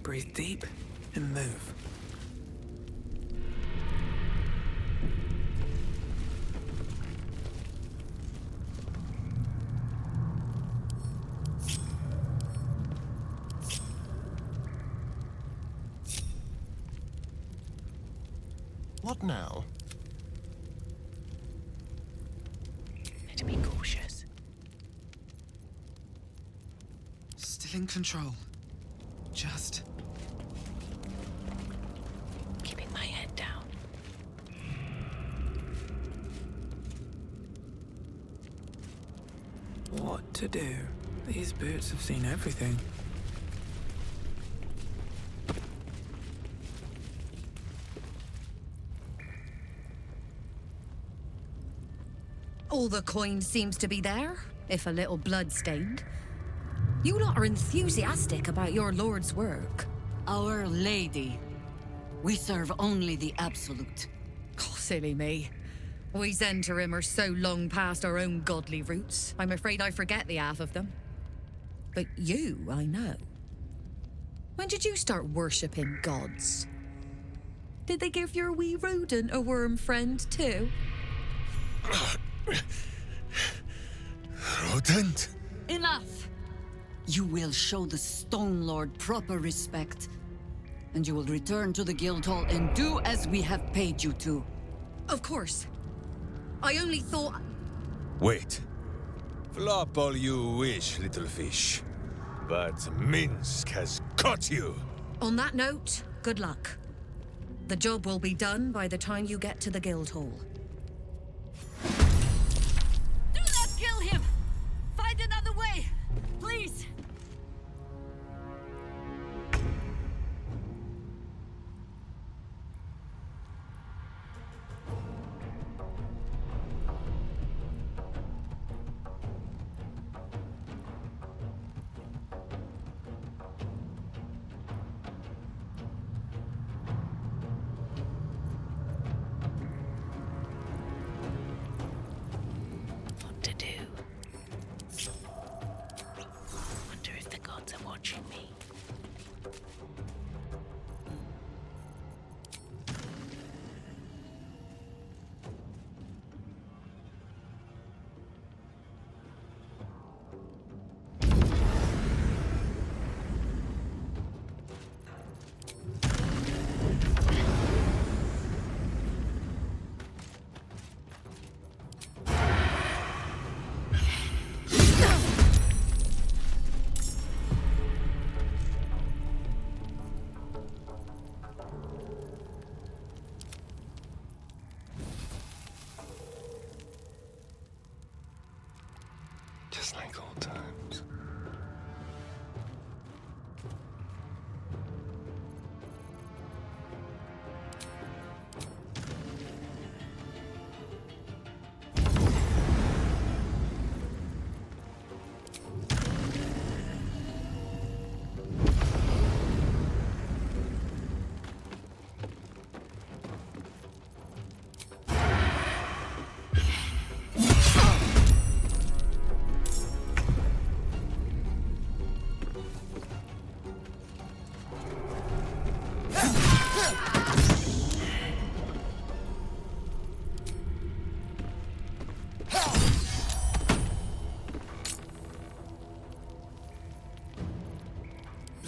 Breathe deep and move. What now? Better be cautious. Still in control. Just... Keeping my head down. What to do? These boots have seen everything. All the coin seems to be there, if a little blood-stained. You lot are enthusiastic about your lord's work. Our Lady. We serve only the absolute. Oh, silly me. We Zentarim are so long past our own godly roots, I'm afraid I forget the half of them. But you, I know. When did you start worshipping gods? Did they give your wee rodent a worm friend too? Rodent? Enough! You will show the Stone Lord proper respect, and you will return to the Guildhall and do as we have paid you to. Of course. I only thought... Wait. Flop all you wish, little fish. But Minsk has caught you! On that note, good luck. The job will be done by the time you get to the Guildhall. Do not kill him! Find another way! Please! What to do? Wonder if the gods are watching me. Just like old times.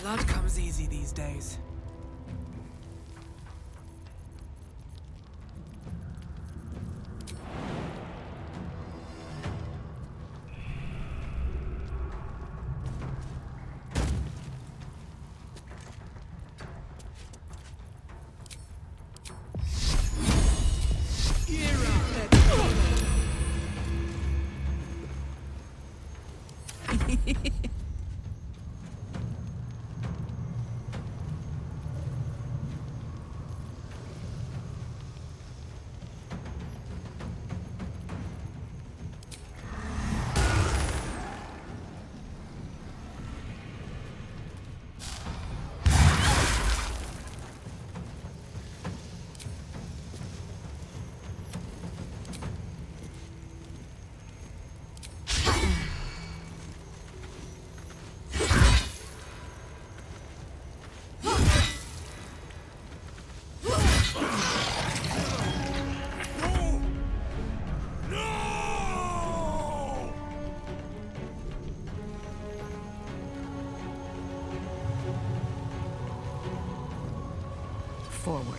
Blood comes easy these days. forward.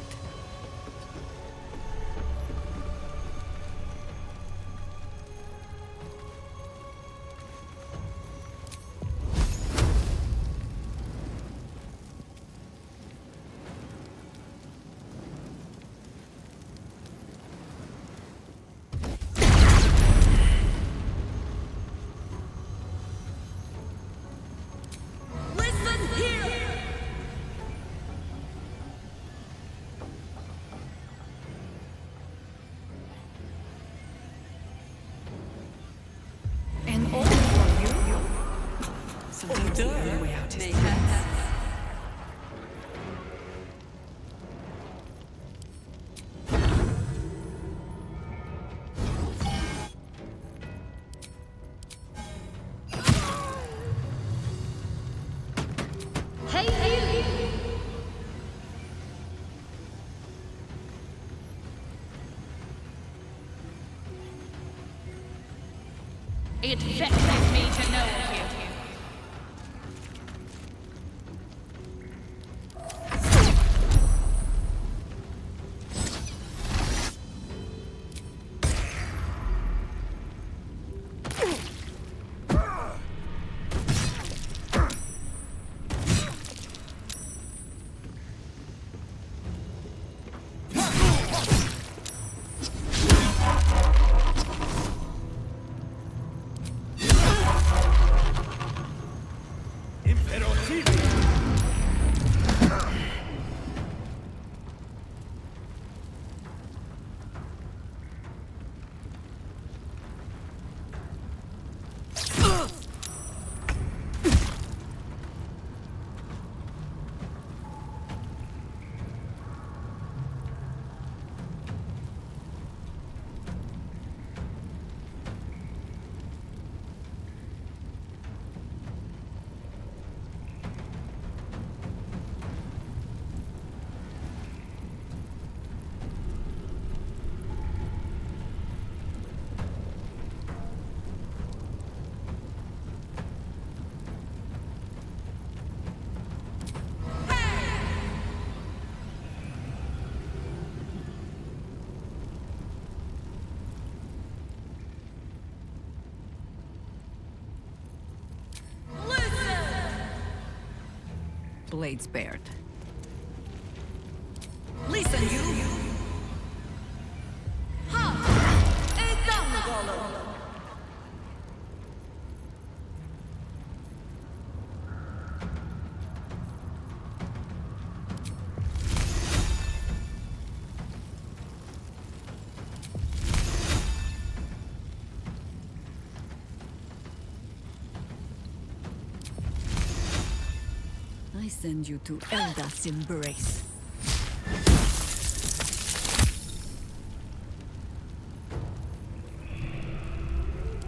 And all for you. Sometimes the only way out is through. It vexes me to know of you. Blades bared. Listen, you! I send you to Elda's embrace.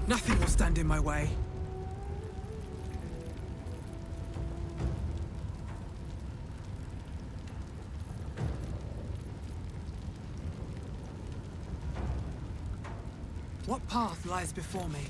Nothing will stand in my way. What path lies before me?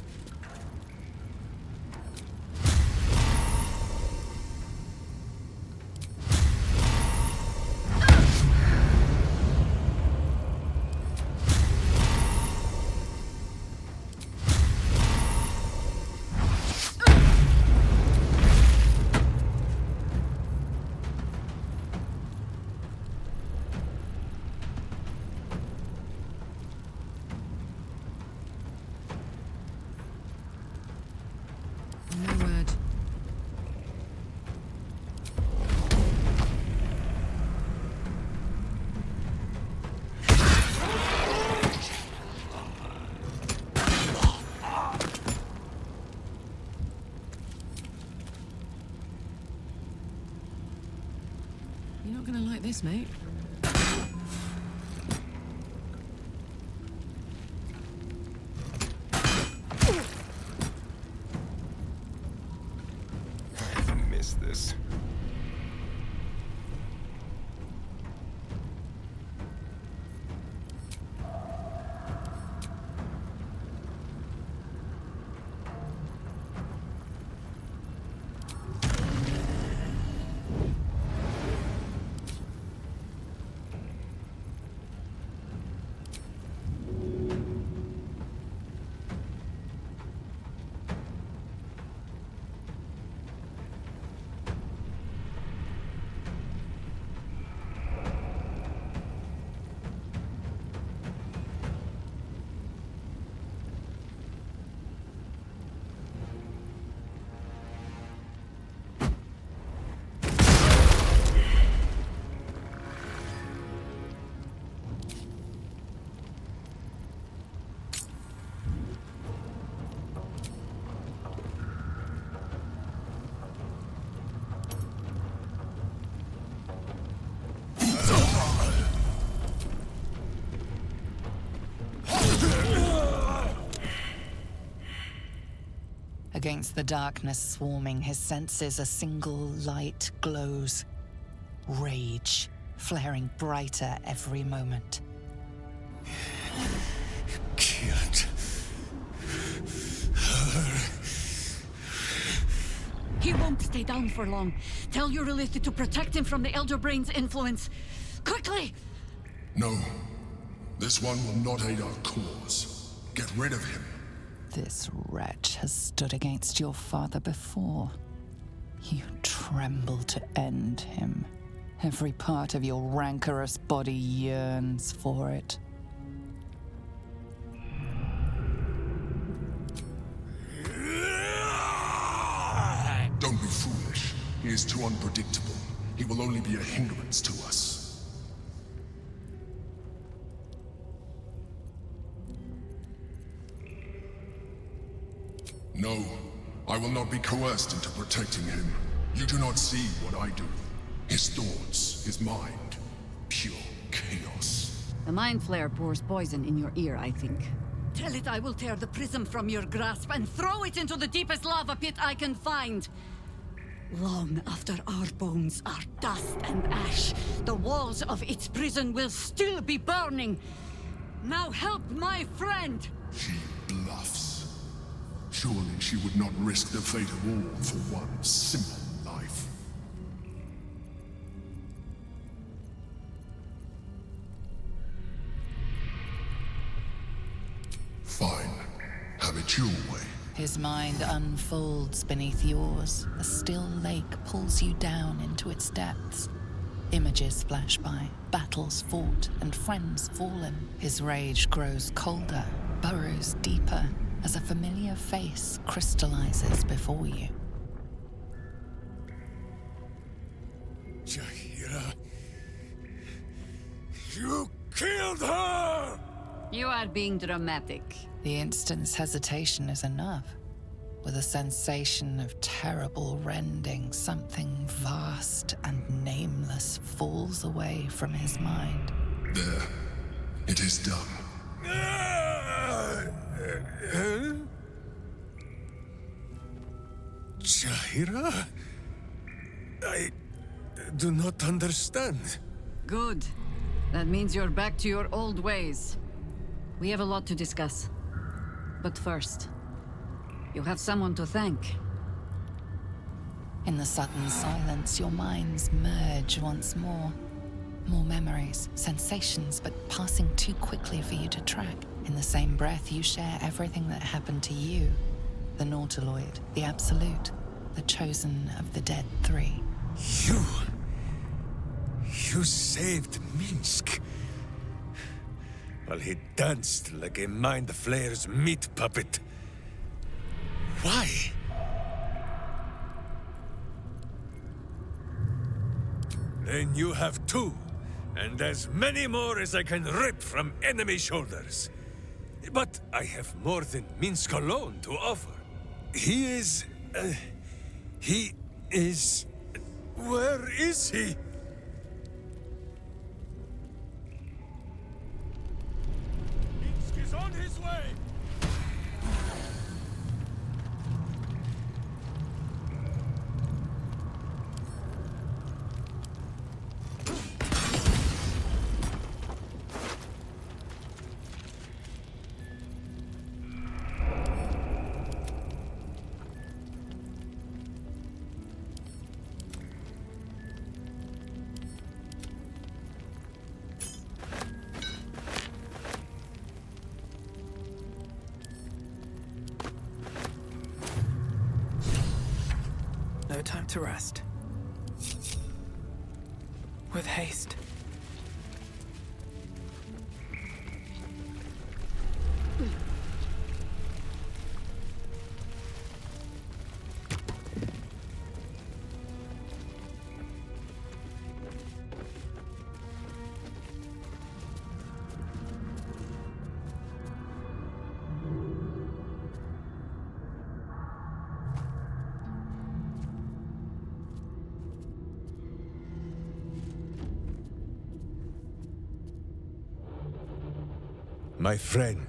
No word. You're not gonna like this, mate. Missed this. Against the darkness swarming, his senses a single light glows. Rage, flaring brighter every moment. Killed her. He won't stay down for long. Tell Eurylithi to protect him from the Elder Brain's influence. Quickly! No. This one will not aid our cause. Get rid of him. This wretch has stood against your father before. You tremble to end him. Every part of your rancorous body yearns for it. Don't be foolish. He is too unpredictable. He will only be a hindrance to us. No, I will not be coerced into protecting him. You do not see what I do. His thoughts, his mind, pure chaos. The Mind Flare pours poison in your ear, I think. Tell it I will tear the prism from your grasp and throw it into the deepest lava pit I can find. Long after our bones are dust and ash, the walls of its prison will still be burning. Now help my friend! She bluffs. Surely she would not risk the fate of all for one simple life. Fine. Have it your way. His mind unfolds beneath yours. A still lake pulls you down into its depths. Images flash by, battles fought, and friends fallen. His rage grows colder, burrows deeper, as a familiar face crystallizes before you. Jaheira, you killed her! You are being dramatic. The instant's hesitation is enough. With a sensation of terrible rending, something vast and nameless falls away from his mind. There. It is done. Jaheira? I do not understand. Good. That means you're back to your old ways. We have a lot to discuss. But first, you have someone to thank. In the sudden silence, your minds merge once more. More memories, sensations, but passing too quickly for you to track. In the same breath, you share everything that happened to you. The Nautiloid, the Absolute, the chosen of the Dead Three. You saved Minsk. While he danced like a Mind Flayer's meat puppet. Why? Then you have two, and as many more as I can rip from enemy shoulders. But I have more than Minsk alone to offer. He is... Where is he? Minsk is on his way! No time to rest. With haste. My friend,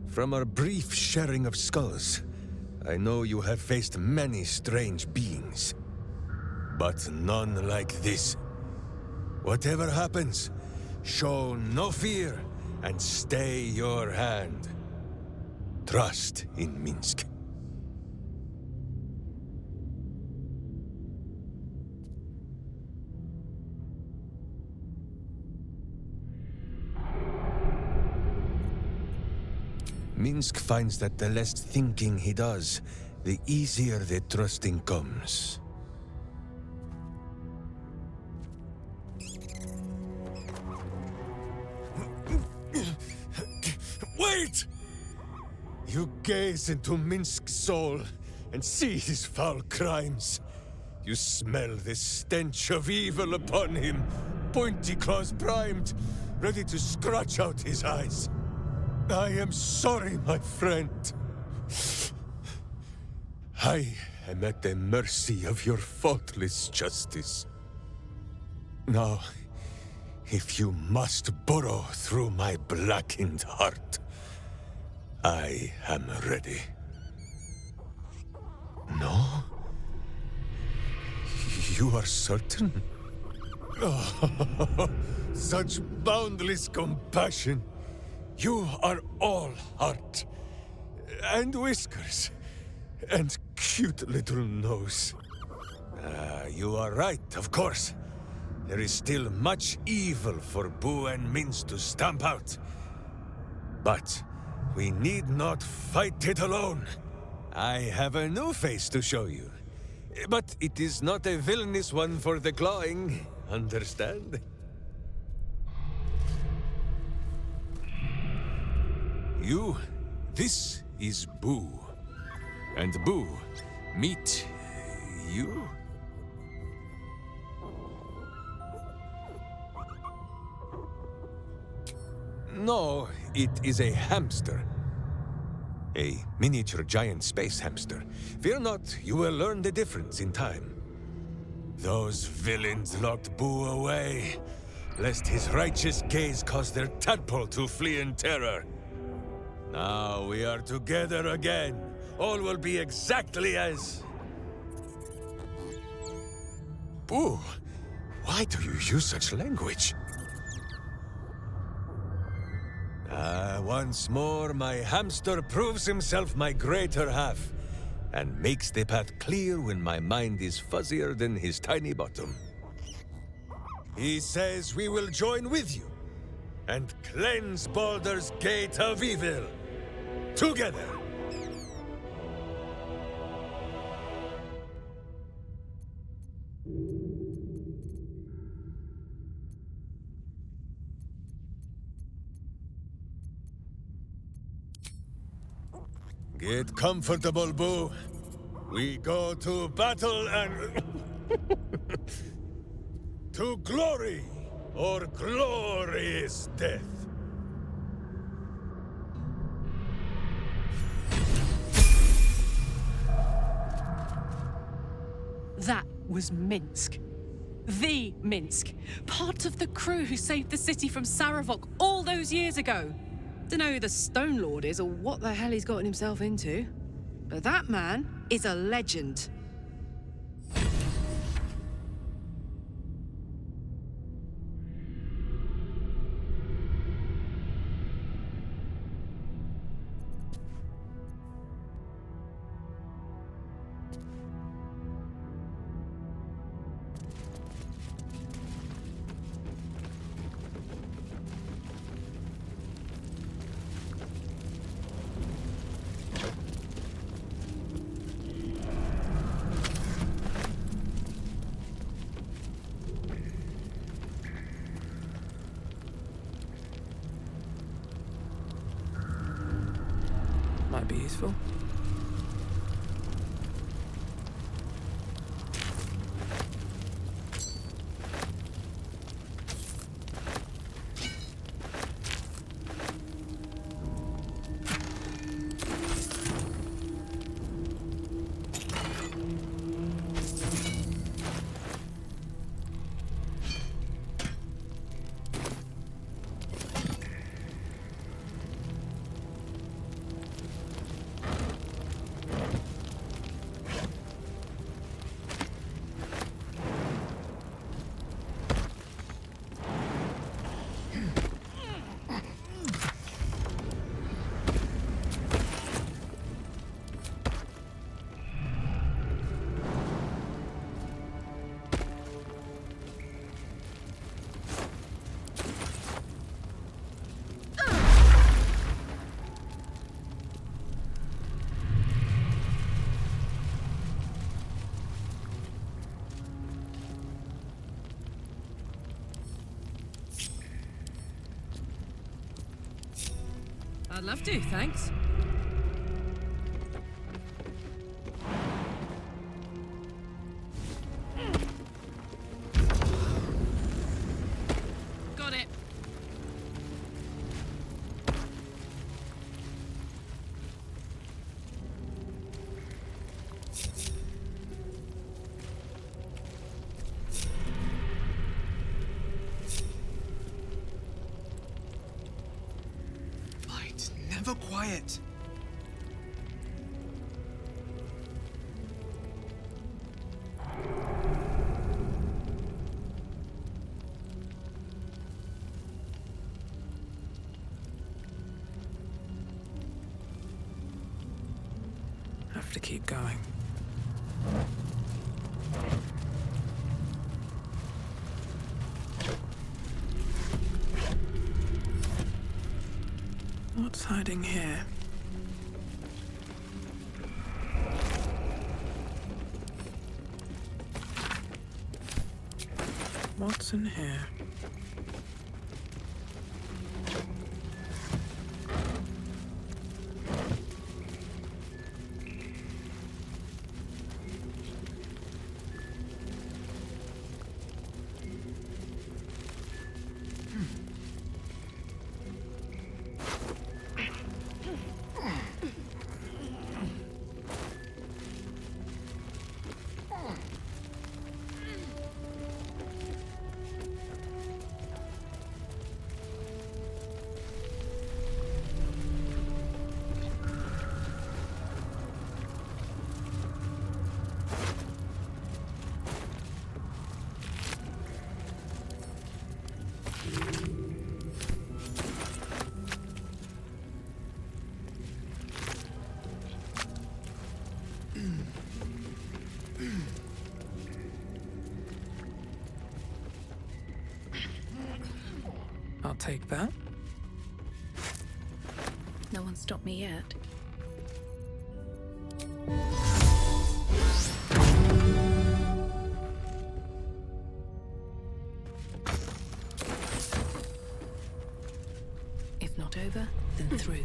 from our brief sharing of skulls, I know you have faced many strange beings, but none like this. Whatever happens, show no fear and stay your hand. Trust in Minsk. Minsk finds that the less thinking he does, the easier the trusting comes. Wait! You gaze into Minsk's soul and see his foul crimes. You smell the stench of evil upon him, pointy claws primed, ready to scratch out his eyes. I am sorry, my friend. I am at the mercy of your faultless justice. Now, if you must burrow through my blackened heart, I am ready. No? You are certain? Oh, such boundless compassion. You are all heart, and whiskers, and cute little nose. You are right, of course. There is still much evil for Boo and Minsk to stamp out. But we need not fight it alone. I have a new face to show you. But it is not a villainous one for the clawing, understand? This is Boo. And Boo, meet you? No, it is a hamster. A miniature giant space hamster. Fear not, you will learn the difference in time. Those villains locked Boo away, lest his righteous gaze cause their tadpole to flee in terror. Now we are together again. All will be exactly as... Boo, why do you use such language? Once more, my hamster proves himself my greater half, and makes the path clear when my mind is fuzzier than his tiny bottom. He says we will join with you, and cleanse Baldur's Gate of Evil. Together! Get comfortable, Boo. We go to battle and... to glory, or glorious death. That was Minsk. The Minsk. Part of the crew who saved the city from Saravok all those years ago. Dunno who the Stone Lord is or what the hell he's gotten himself into. But that man is a legend. Might be useful. I'd love to, thanks. Got it. Light, never quiet. Have to keep going. What's hiding here? What's in here? I'll take that. No one stopped me yet. If not over, then through.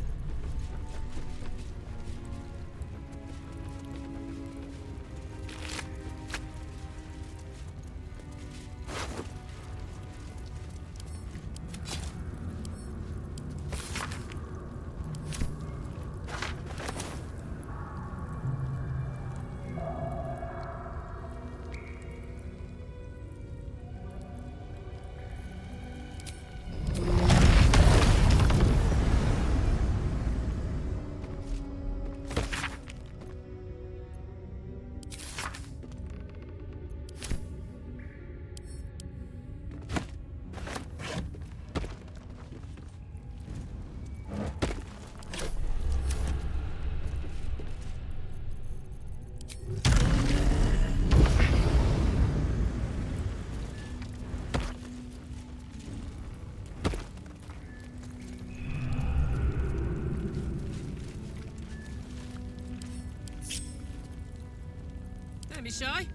Don't be shy.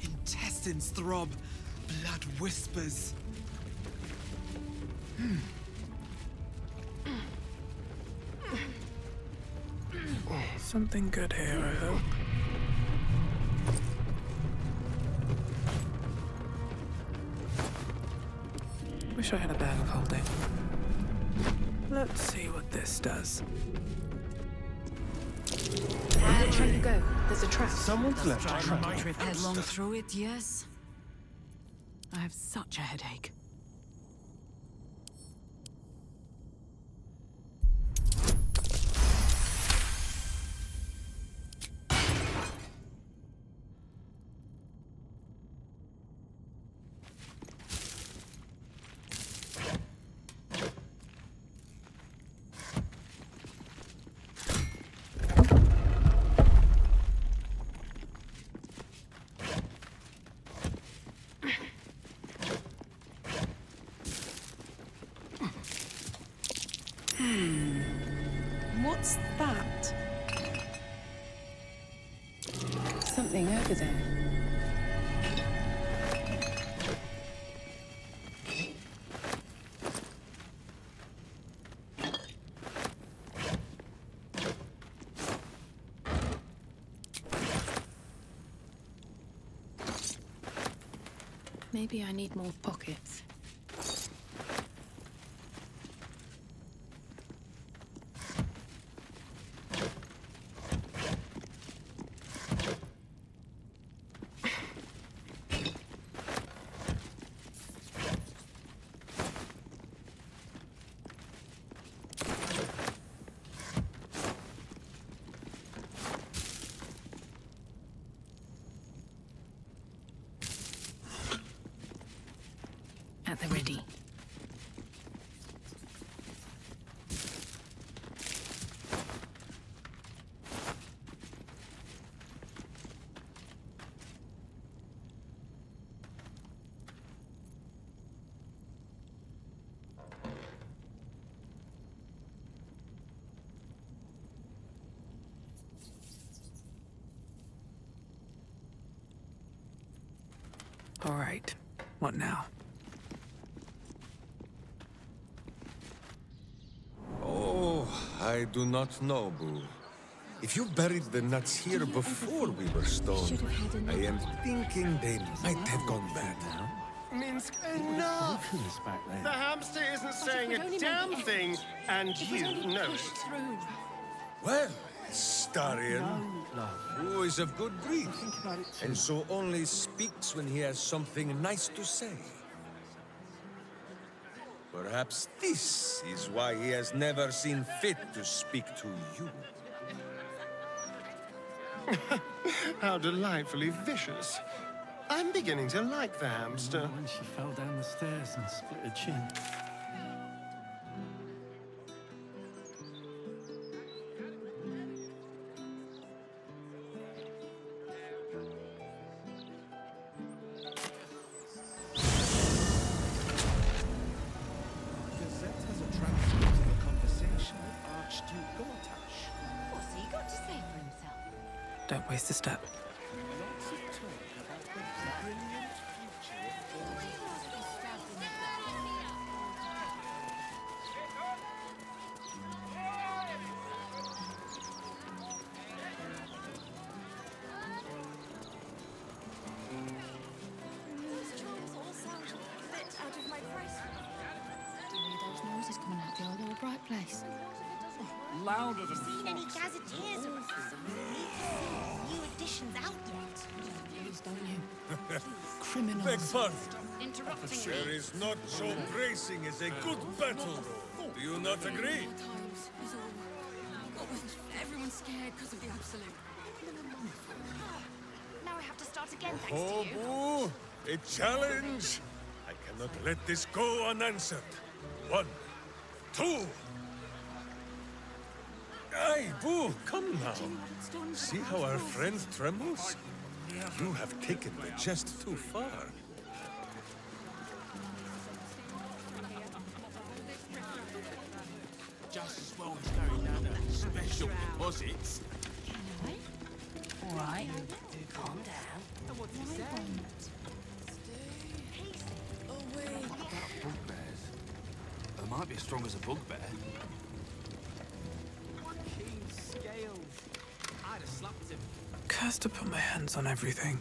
Intestines throb, blood whispers. Something good here, I hope. Wish I had a bag of holding. Let's see what this does. How you go? There's a trap. Someone's left a trap. Headlong through it, yes? I have such a headache. What's that? over there. Maybe I need more pockets. At the ready. All right. What now? I do not know, Boo. If you buried the nuts here before we were stoned, I am thinking they might have gone bad. Minsk, enough! The hamster isn't saying a damn thing, and you know it. Well, Starion, who is of good breed, and so only speaks when he has something nice to say. Perhaps this is why he has never seen fit to speak to you. How delightfully vicious. I'm beginning to like the hamster. When she fell down the stairs and split her chin. Don't waste a step. Noises coming out the old little bright place. Louder than Seen any gazetteers or new editions out yet? Please don't you? Criminals. Beg pardon. Interrupting me. There is not so bracing as a good battle roll. Do you not agree? Everyone's scared because of the Absolute. Now I have to start again, thanks Oh, to you. Boo! A challenge! I cannot let this go unanswered. 1, 2. Aye, Boo, come now. See how our friend trembles? You have taken the jest too far. just as well as going down to special deposits. All right, calm down. Bugbears. They might be as strong as a bugbear. Keen scales. I'd have slapped him. Cursed to put my hands on everything.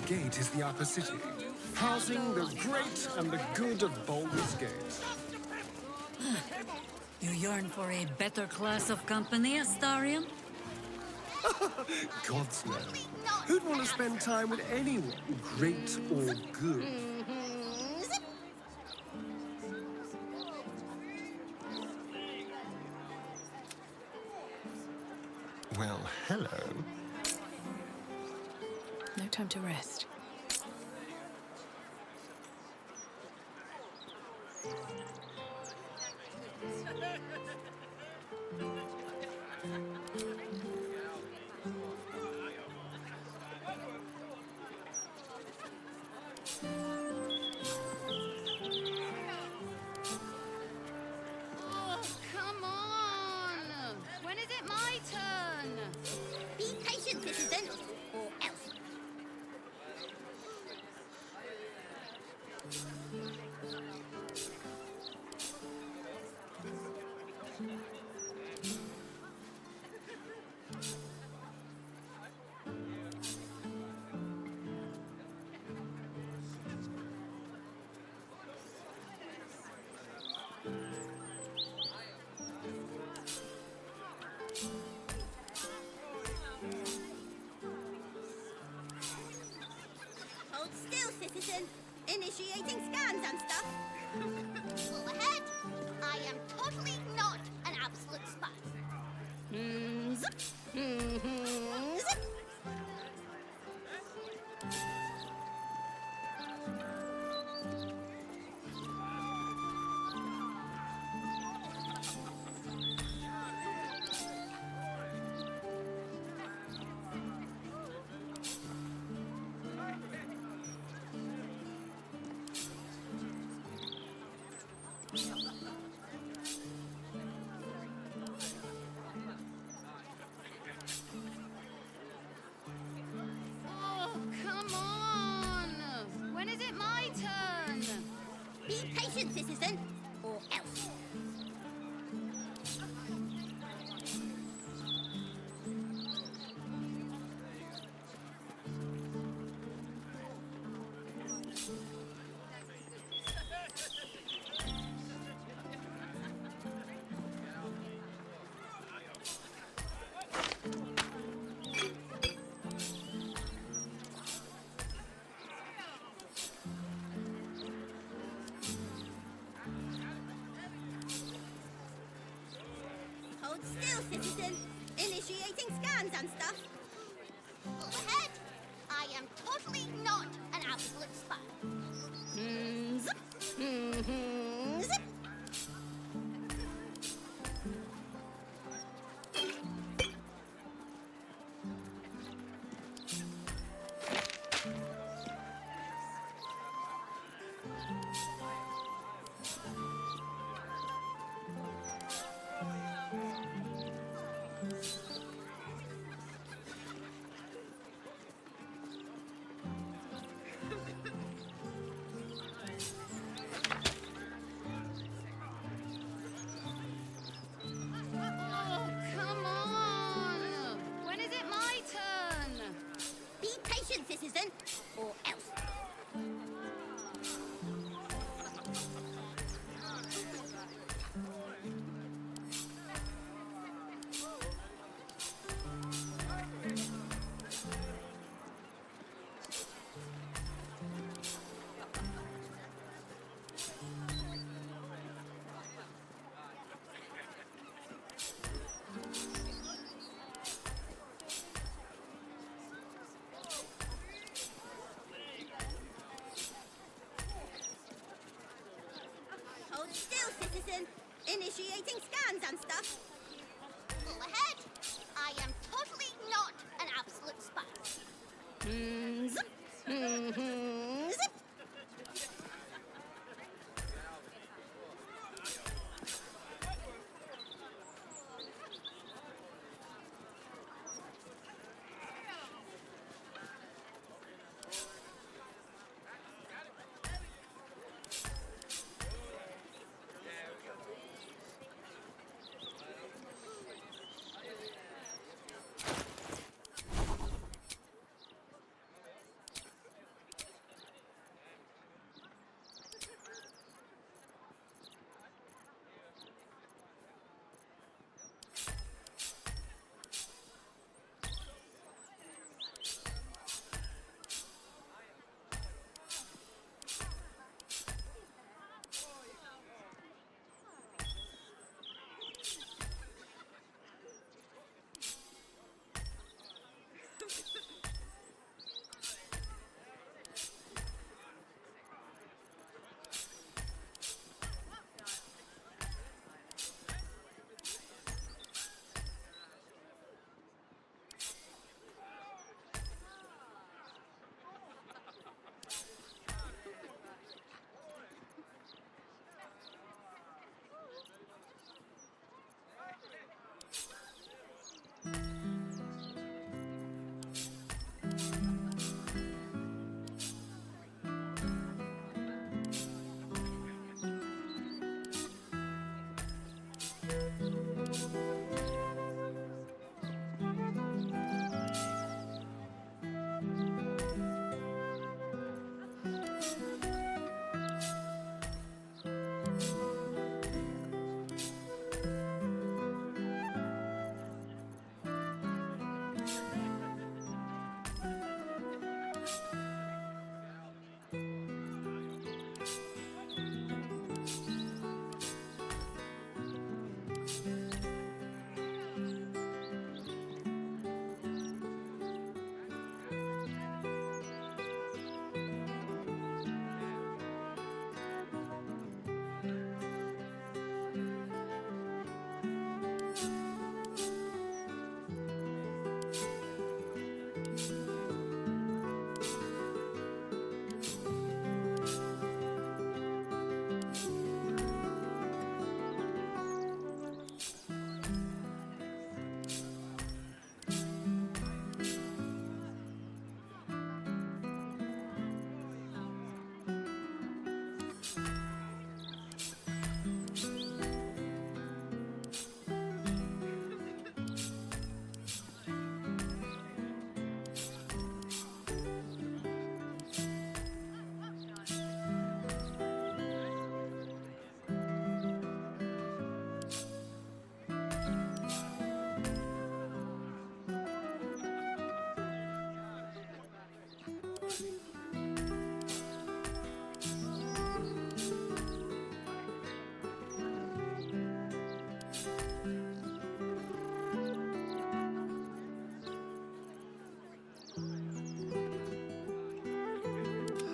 gate is the upper city, housing the great and the good of Baldur's Gate. You yearn for a better class of company, Astarion? Gods no. Who'd want to spend time with anyone, great or good? Well, hello. No time to rest. Oh, come on! When is it my turn? Be patient, citizen, or else. Hold still, citizen. Initiating scans and stuff. All ahead. I am totally not an absolute spy. Zip. Zip. Oh, come on! When is it my turn? Be patient, citizen, or else. Hold still, citizen. Initiating scans and stuff. All ahead. I am totally not an absolute spy. Zip. Zip. Oh, come on! When is it my turn? Be patient, citizen, or else. Hold still, citizen. Initiating scans and stuff. All ahead. I am totally not an absolute spy. Zip. Zip.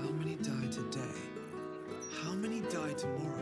How many die today? How many die tomorrow?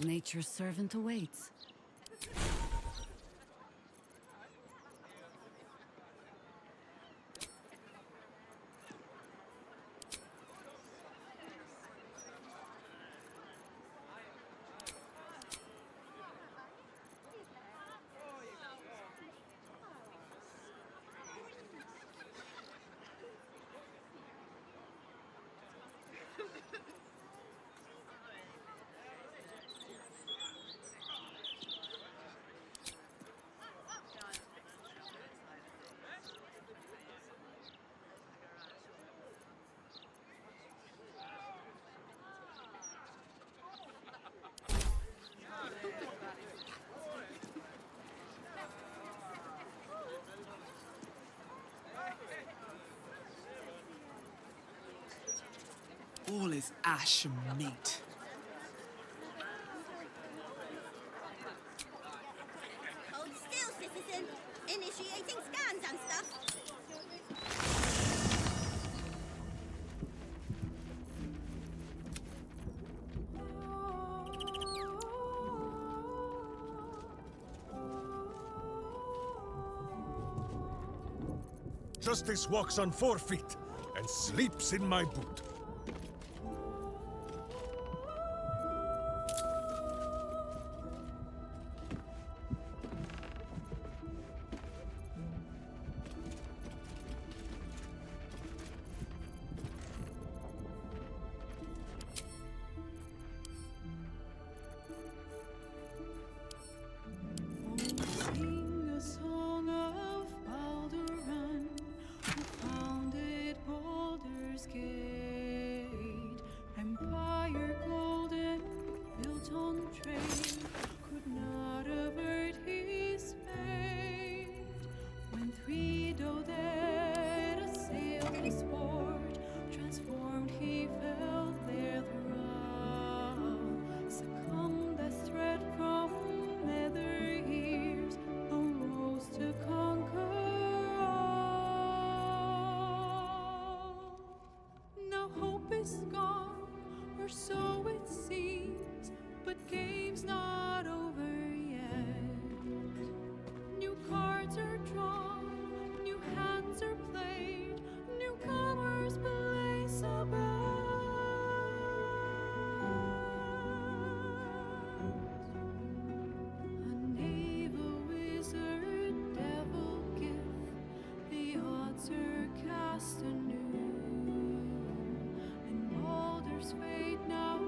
Nature's servant awaits. All is ash and meat. Hold still, citizen. Initiating scans and stuff. Justice walks on 4 feet and sleeps in my boot. Sing a song of Balduran, who founded Baldur's Gate. or so it seems, but game's not over yet. New cards are drawn, new hands are played, newcomers place a bet. A knave, a wizard, devil gift, the odds are cast anew, and Baldur's fate now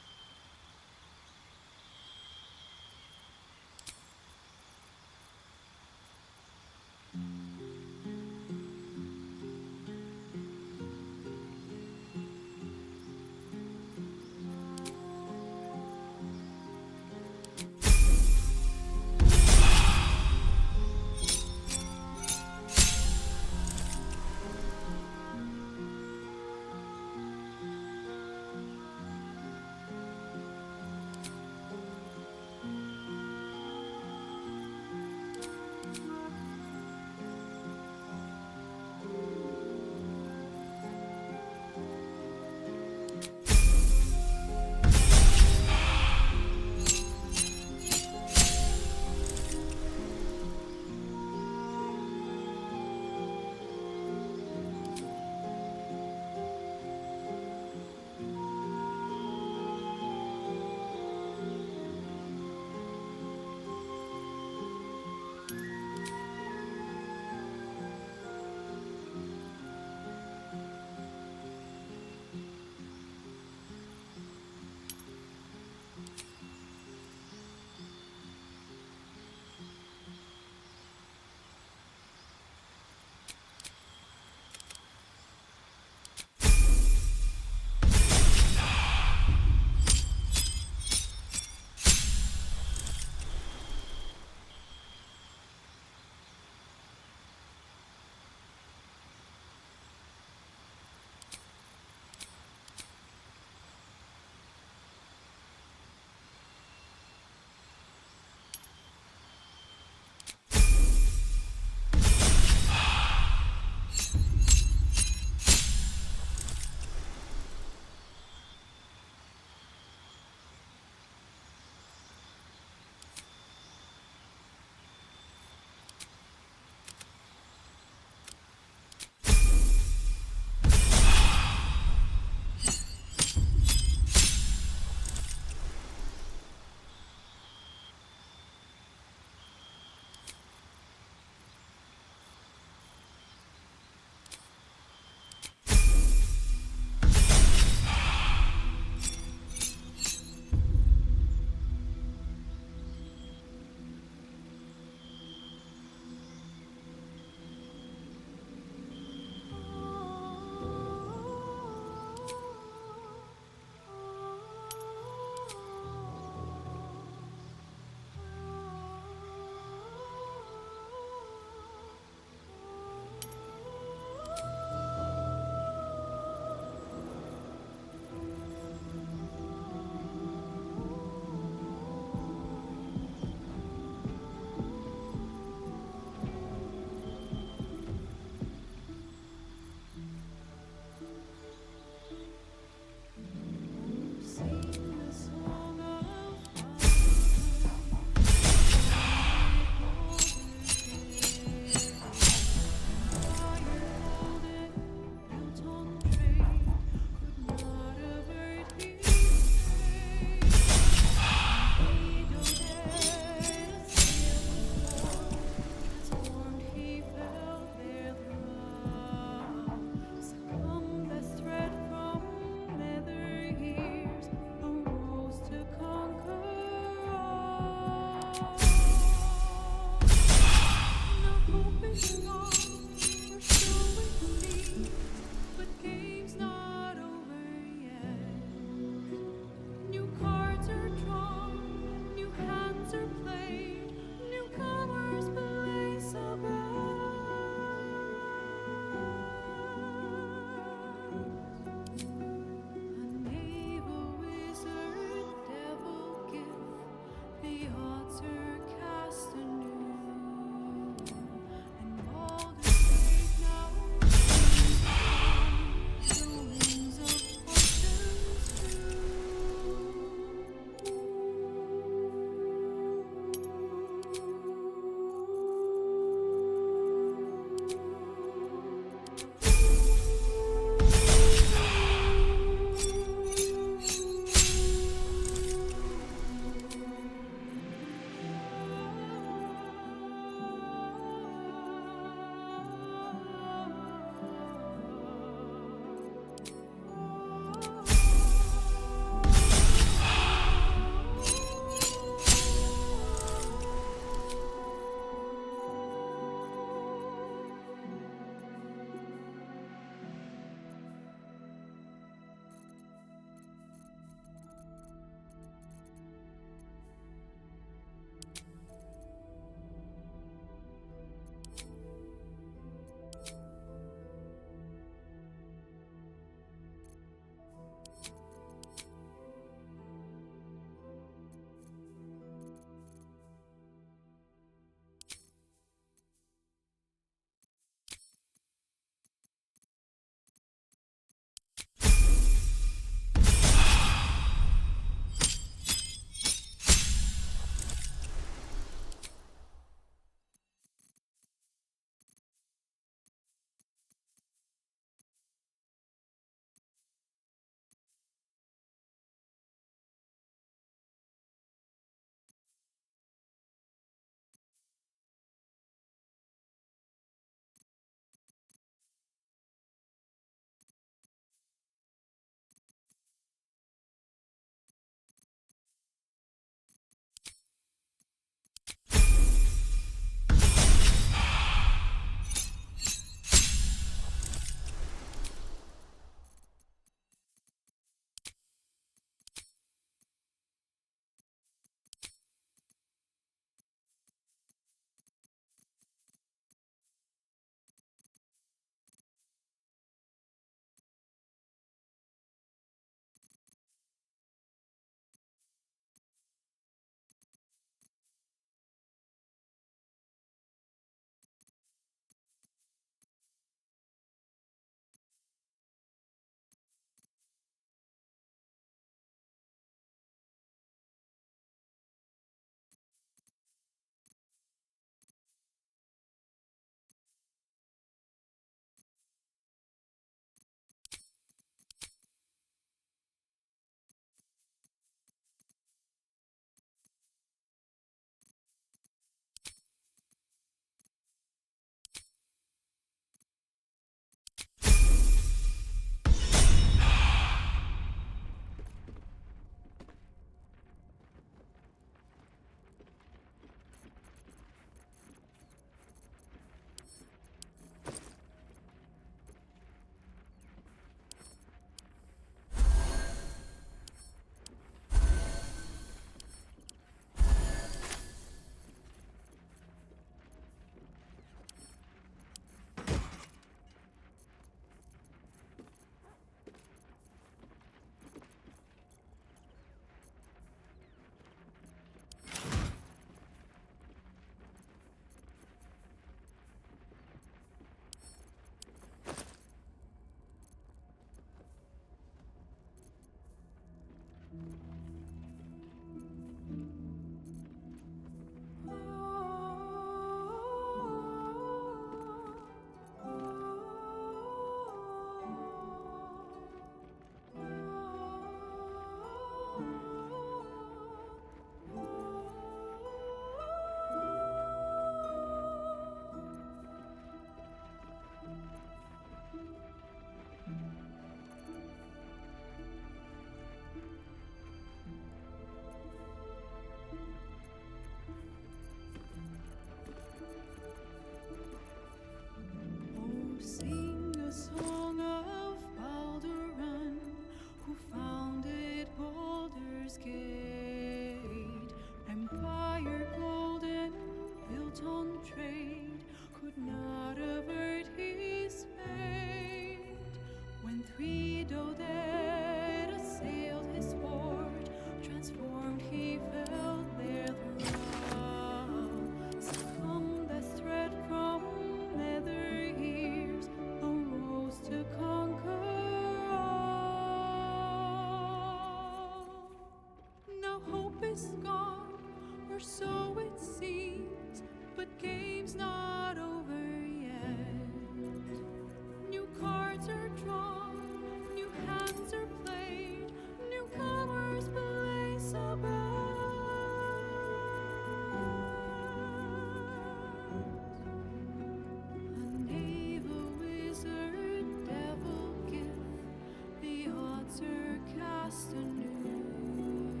cast anew,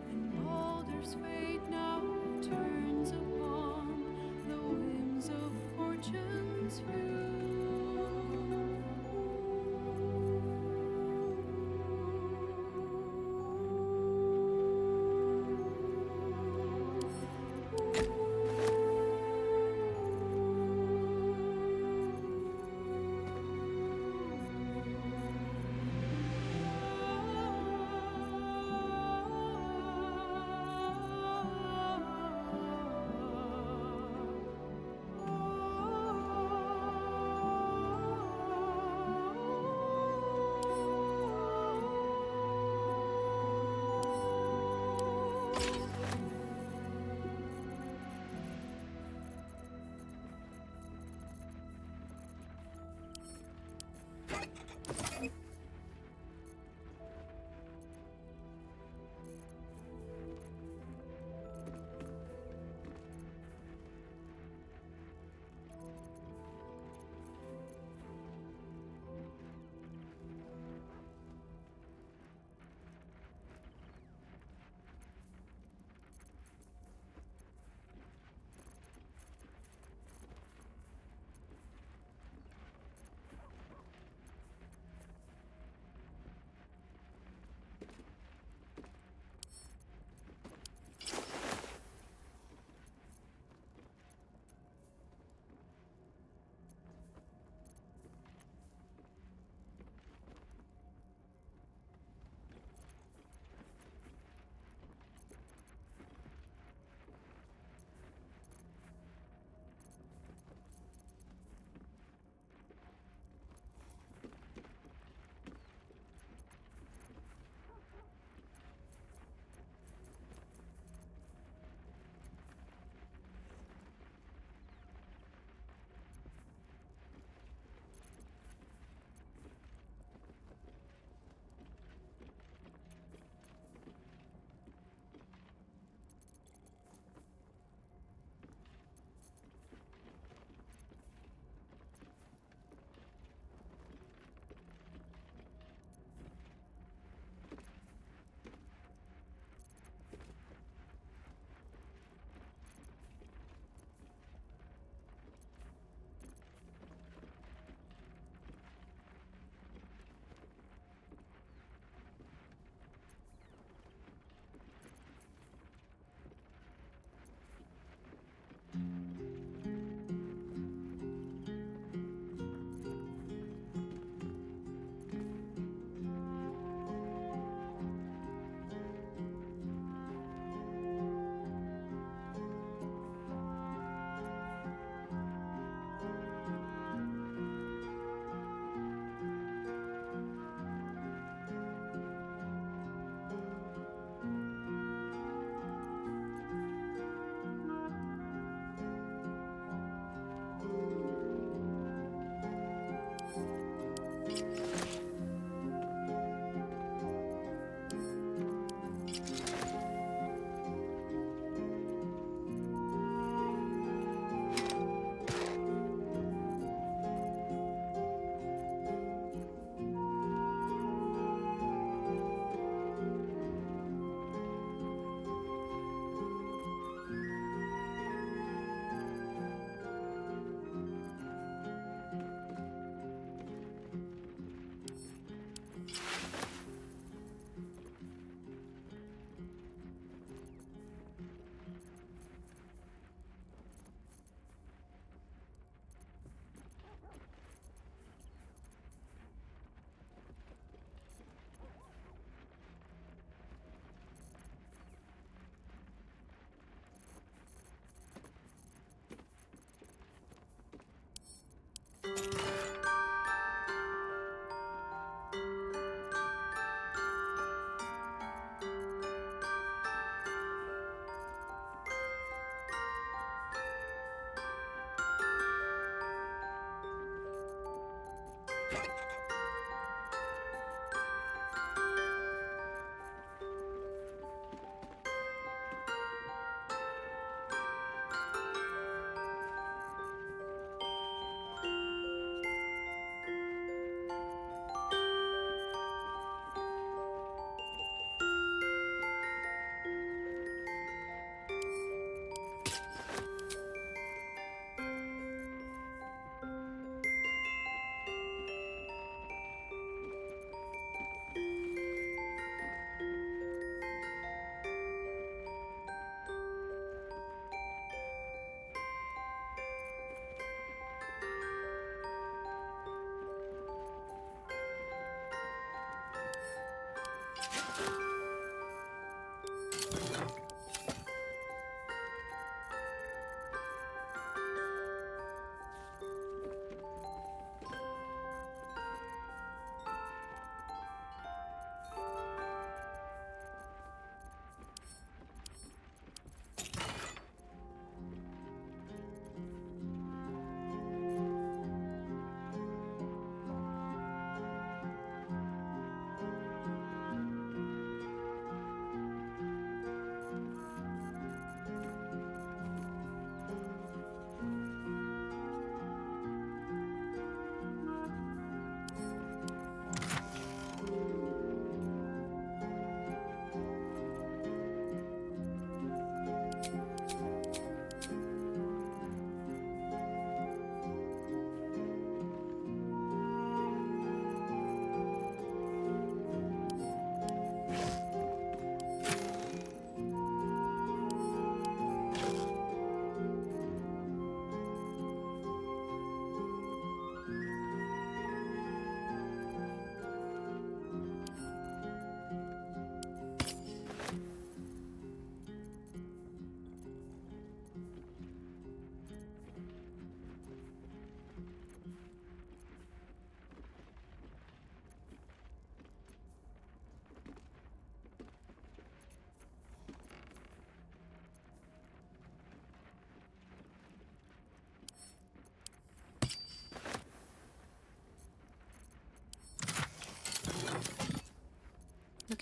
and Baldur's fate now turns upon the whims of fortune's view.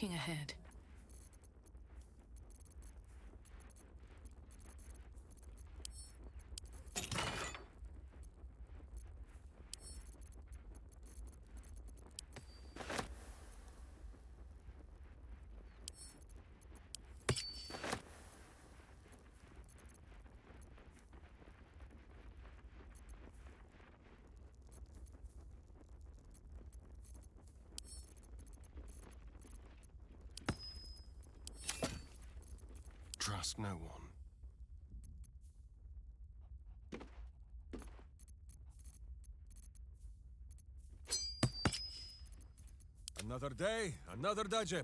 looking ahead. Trust no one. Another day, another Dajema.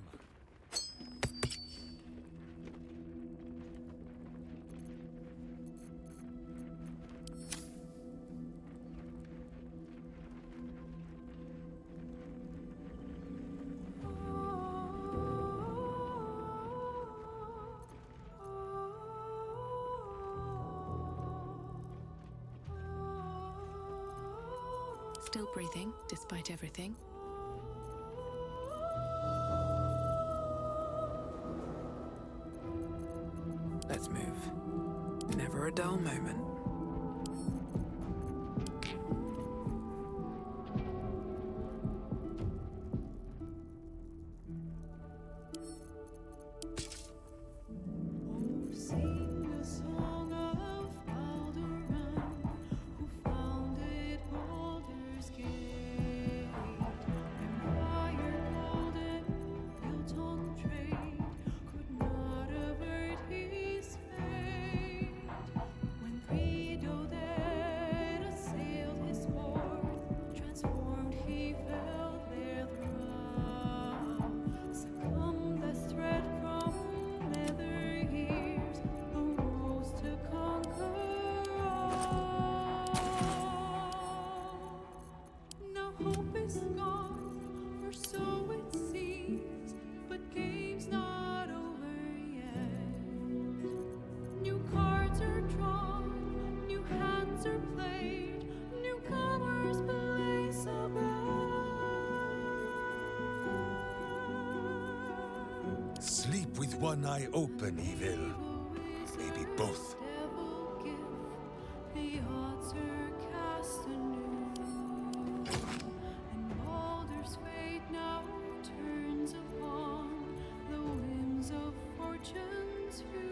Still breathing, despite everything. Let's move. Never a dull moment. Sing the song of Alderaan, who founded Baldur's Gate. Empire golden, built on trade, could not avert his fate. When three Doded assailed his port, transformed he fell there throughout. Succumbed as thread from leather years, arose to conquer all. Now hope is gone, or so it seems, but game's not over yet. New cards are drawn, new hands are played, newcomers blaze a Sleep with one eye open, evil. Maybe both. devil gift. The odds are cast anew, and Baldur's fate now turns upon the whims of fortune's view.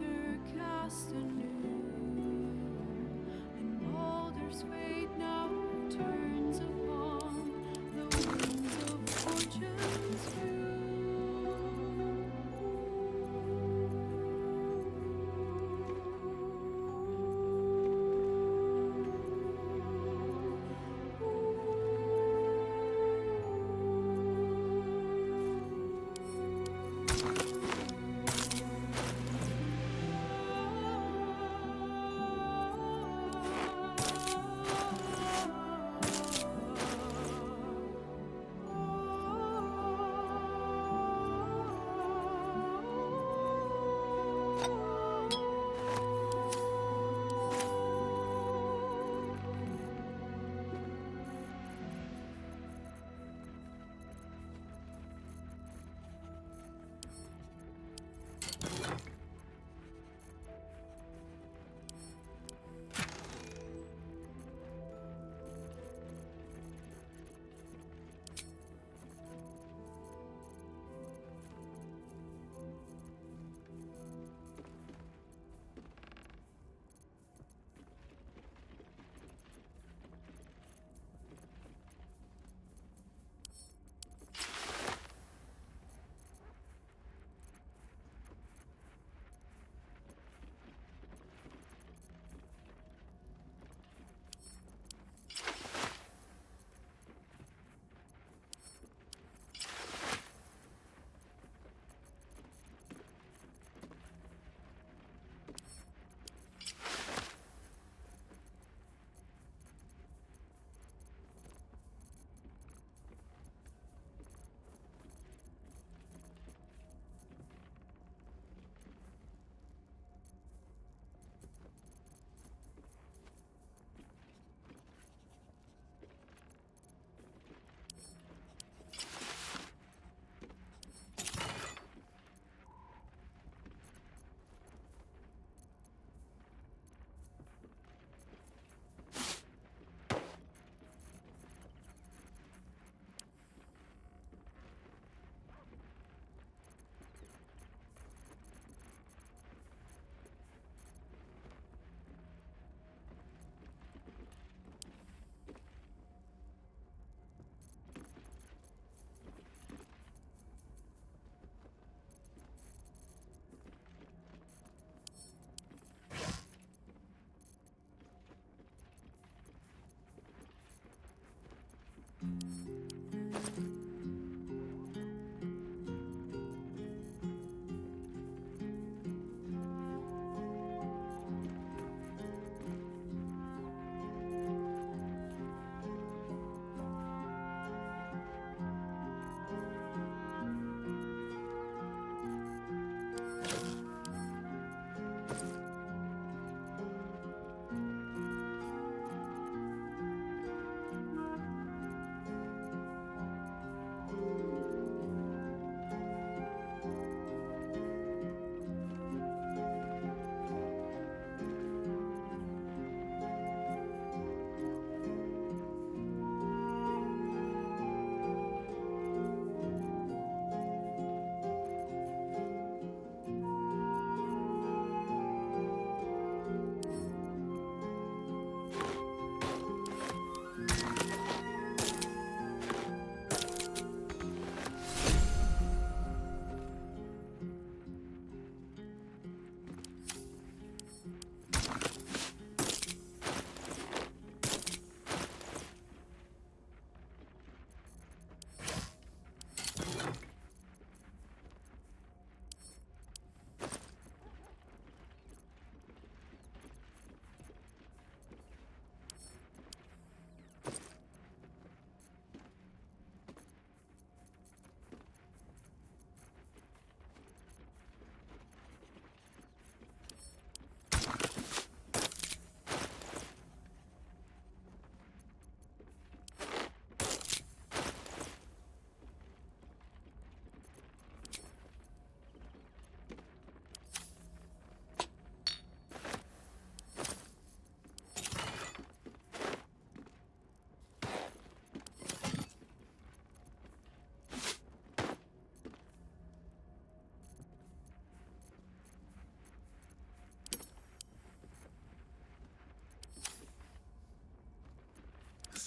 are cast anew, and Baldur's fate now turns upon the winds of fortune's view.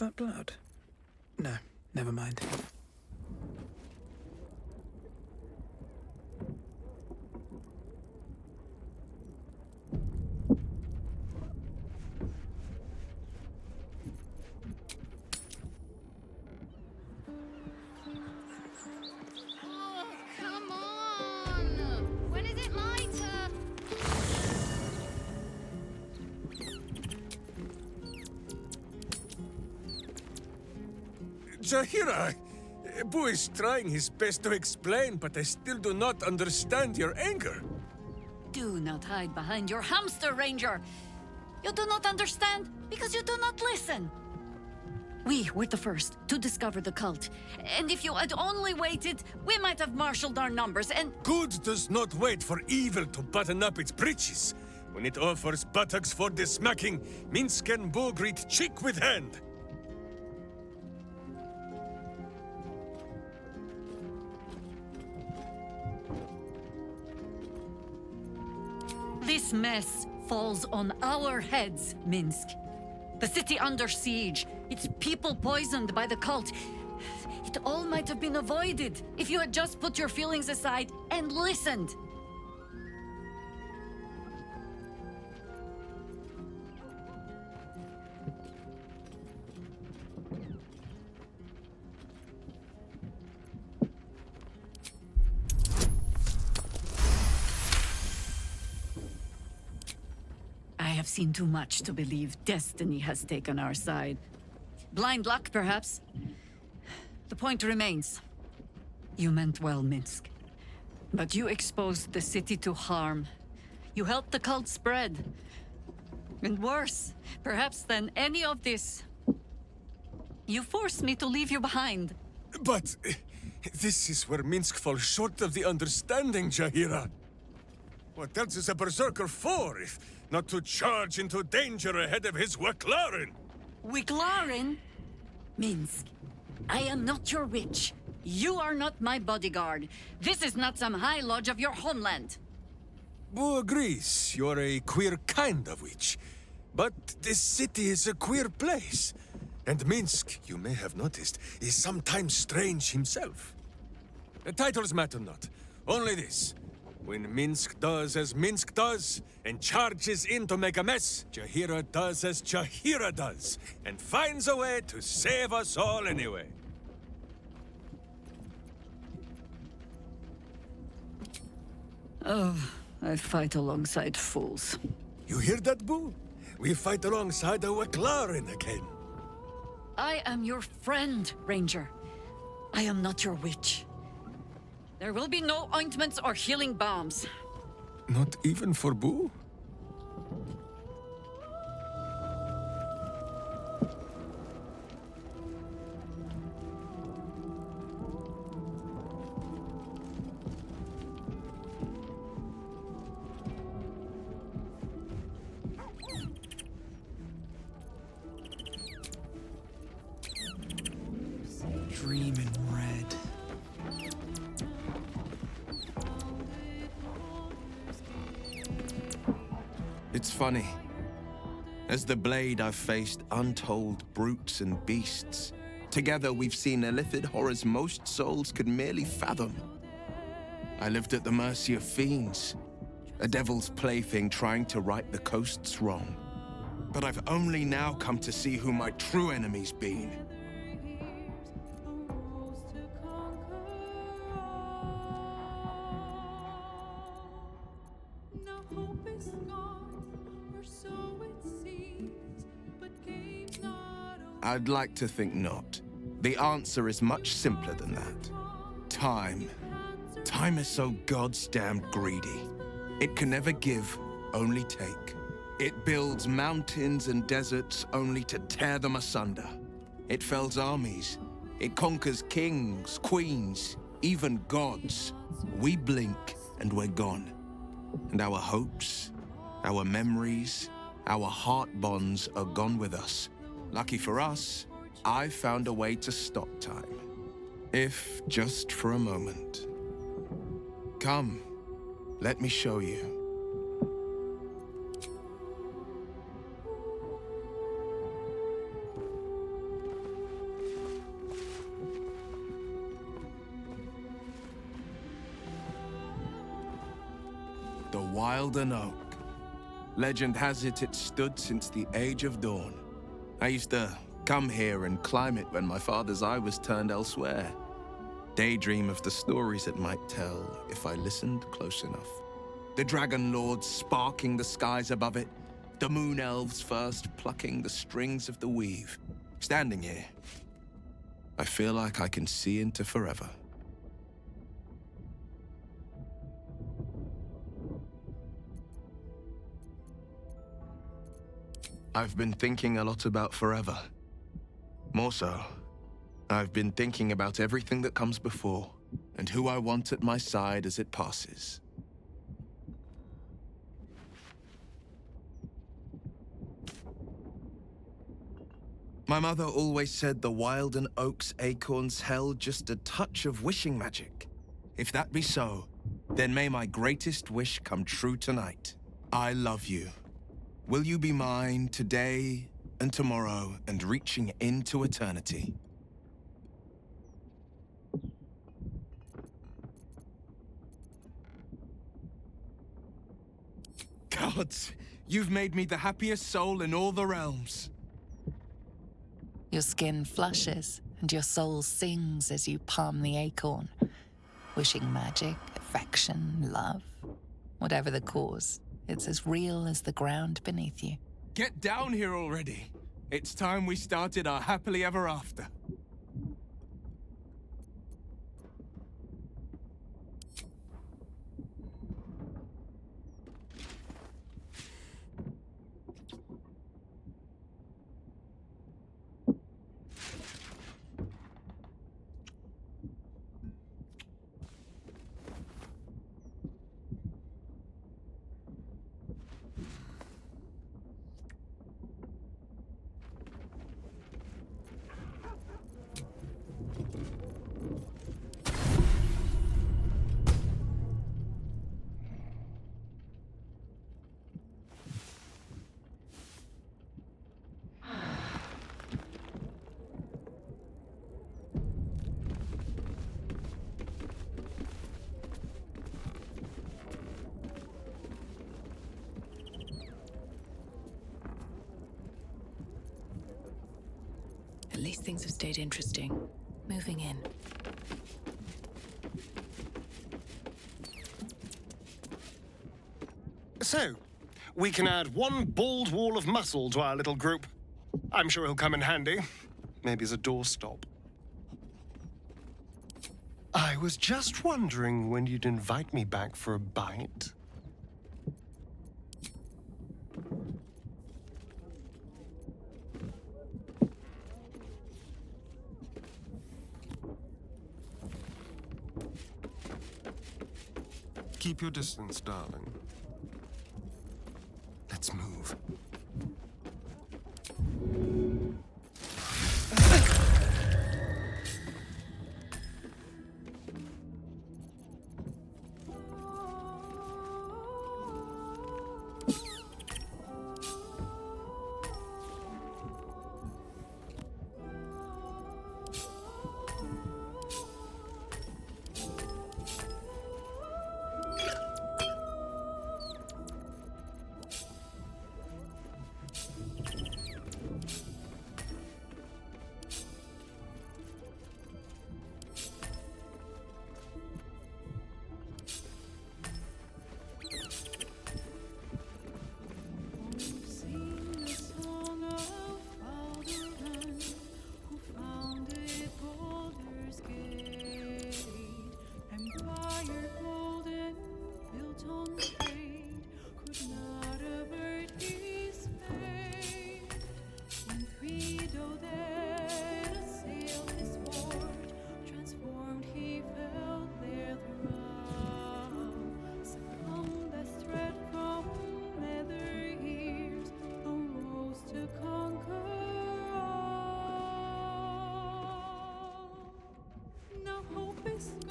that blood? No, never mind. Oh, come on! When is it my turn? Jaheira! Boo is trying his best to explain, but I still do not understand your anger. Do not hide behind your hamster, Ranger. You do not understand because you do not listen. We were the first to discover the cult. And if you had only waited, we might have marshaled our numbers and... Good does not wait for evil to button up its breeches. When it offers buttocks for the smacking, Minsk and Boo greet cheek with hand. This mess falls on our heads, Minsk. The city under siege, its people poisoned by the cult. It all might have been avoided if you had just put your feelings aside and listened. I have seen too much to believe destiny has taken our side. Blind luck, perhaps. The point remains. You meant well, Minsk. But you exposed the city to harm. You helped the cult spread. And worse, perhaps than any of this, you forced me to leave you behind. But this is where Minsk falls short of the understanding, Jaheira. What else is a berserker for, if not to charge into danger ahead of his Waklarin? Wiklarin? Minsk, I am not your witch. You are not my bodyguard. This is not some high lodge of your homeland. Boo agrees you're a queer kind of witch. But this city is a queer place. And Minsk, you may have noticed, is sometimes strange himself. The titles matter not. Only this. When Minsk does as Minsk does, and charges in to make a mess, Jaheira does as Jaheira does, and finds a way to save us all anyway. Oh, I fight alongside fools. You hear that, Boo? We fight alongside a Waklarin again. I am your friend, Ranger. I am not your witch. There will be no ointments or healing balms. Not even for Boo? Dream in red. It's funny. As the blade, I've faced untold brutes and beasts. Together, we've seen illithid horrors most souls could merely fathom. I lived at the mercy of fiends, a devil's plaything trying to right the coast's wrong. But I've only now come to see who my true enemy's been. I'd like to think not. The answer is much simpler than that. Time. Time is so goddamn greedy. It can never give, only take. It builds mountains and deserts only to tear them asunder. It fells armies. It conquers kings, queens, even gods. We blink and we're gone. And our hopes, our memories, our heart bonds are gone with us. Lucky for us, I found a way to stop time. If just for a moment. Come, let me show you. Wilden Oak. Legend has it it stood since the Age of Dawn. I used to come here and climb it when my father's eye was turned elsewhere. Daydream of the stories it might tell if I listened close enough. The Dragon Lords sparking the skies above it, the Moon Elves first plucking the strings of the weave. Standing here, I feel like I can see into forever. I've been thinking a lot about forever. More so, I've been thinking about everything that comes before, and who I want at my side as it passes. My mother always said the Wilden Oak's acorns held just a touch of wishing magic. If that be so, then may my greatest wish come true tonight. I love you. Will you be mine today and tomorrow and reaching into eternity? Gods, you've made me the happiest soul in all the realms. Your skin flushes, and your soul sings as you palm the acorn, wishing magic, affection, love. Whatever the cause, it's as real as the ground beneath you. Get down here already. It's time we started our happily ever after. At least things have stayed interesting. Moving in. So, we can add one bald wall of muscle to our little group. I'm sure he'll come in handy. Maybe as a doorstop. I was just wondering when you'd invite me back for a bite. Keep your distance, darling. Let's move.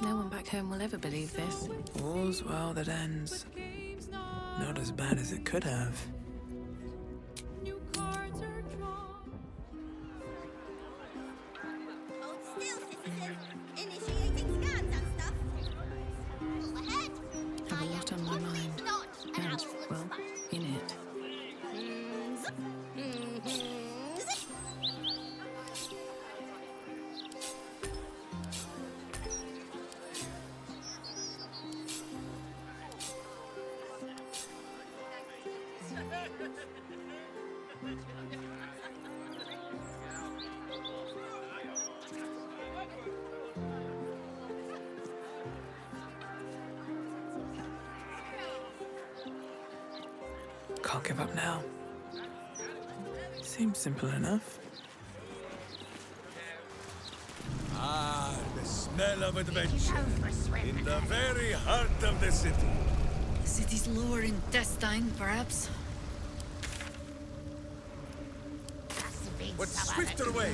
No one back home will ever believe this. All's well that ends. Not as bad as it could have. Hold still, citizen. Initiating scans and stuff. All ahead. Have a lot on my mind. Not an And absolute Well, in it. Can't give up now. Seems simple enough. Ah, the smell of adventure. In the very heart of the city. The city's lower intestine, perhaps. What swifter way?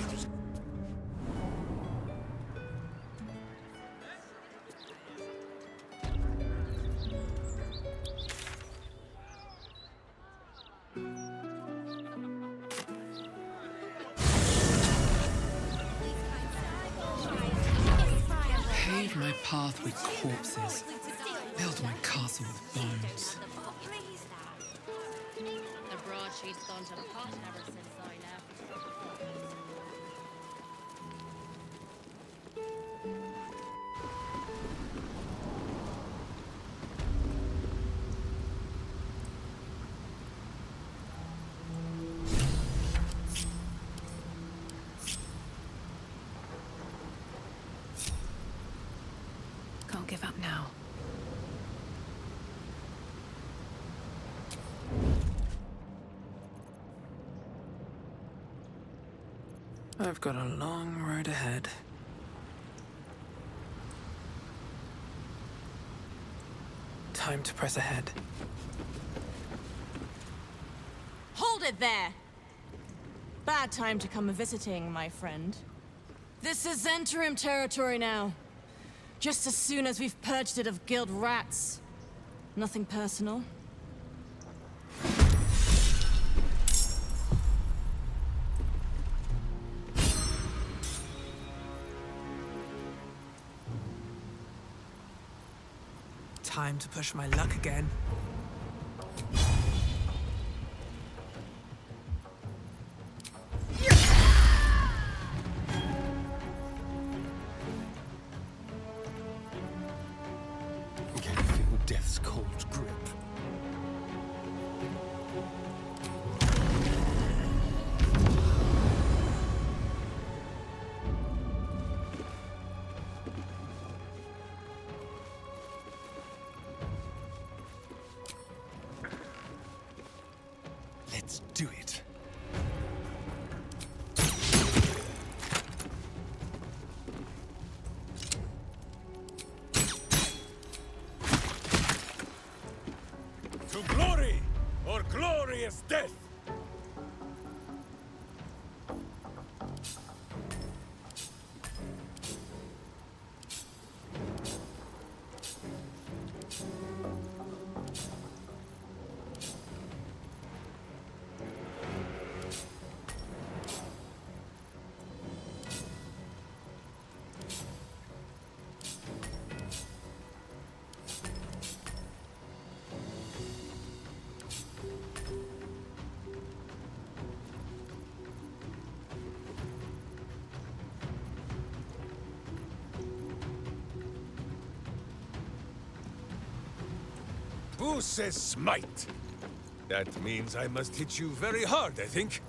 Pave my path with corpses. Build my castle with bones. The broadsheet's gone to pot ever since I left. Can't give up now. I've got a long road ahead. Time to press ahead. Hold it there! Bad time to come a-visiting, my friend. This is interim territory now. Just as soon as we've purged it of guild rats. Nothing personal. Time to push my luck again. Can feel death's cold grip. Let's do it. To glory, or glorious death! Who says smite? That means I must hit you very hard, I think.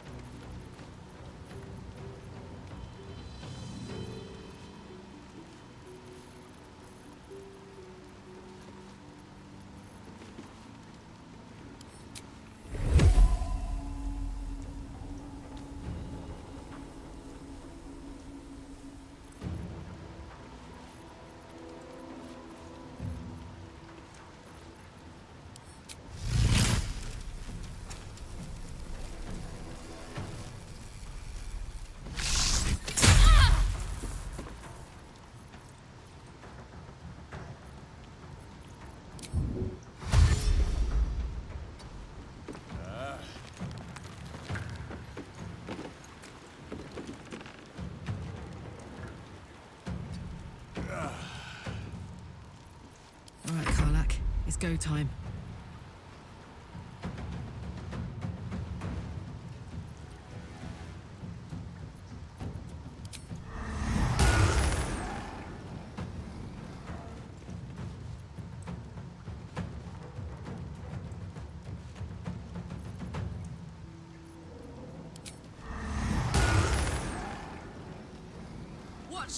All right, Karlak. It's go time.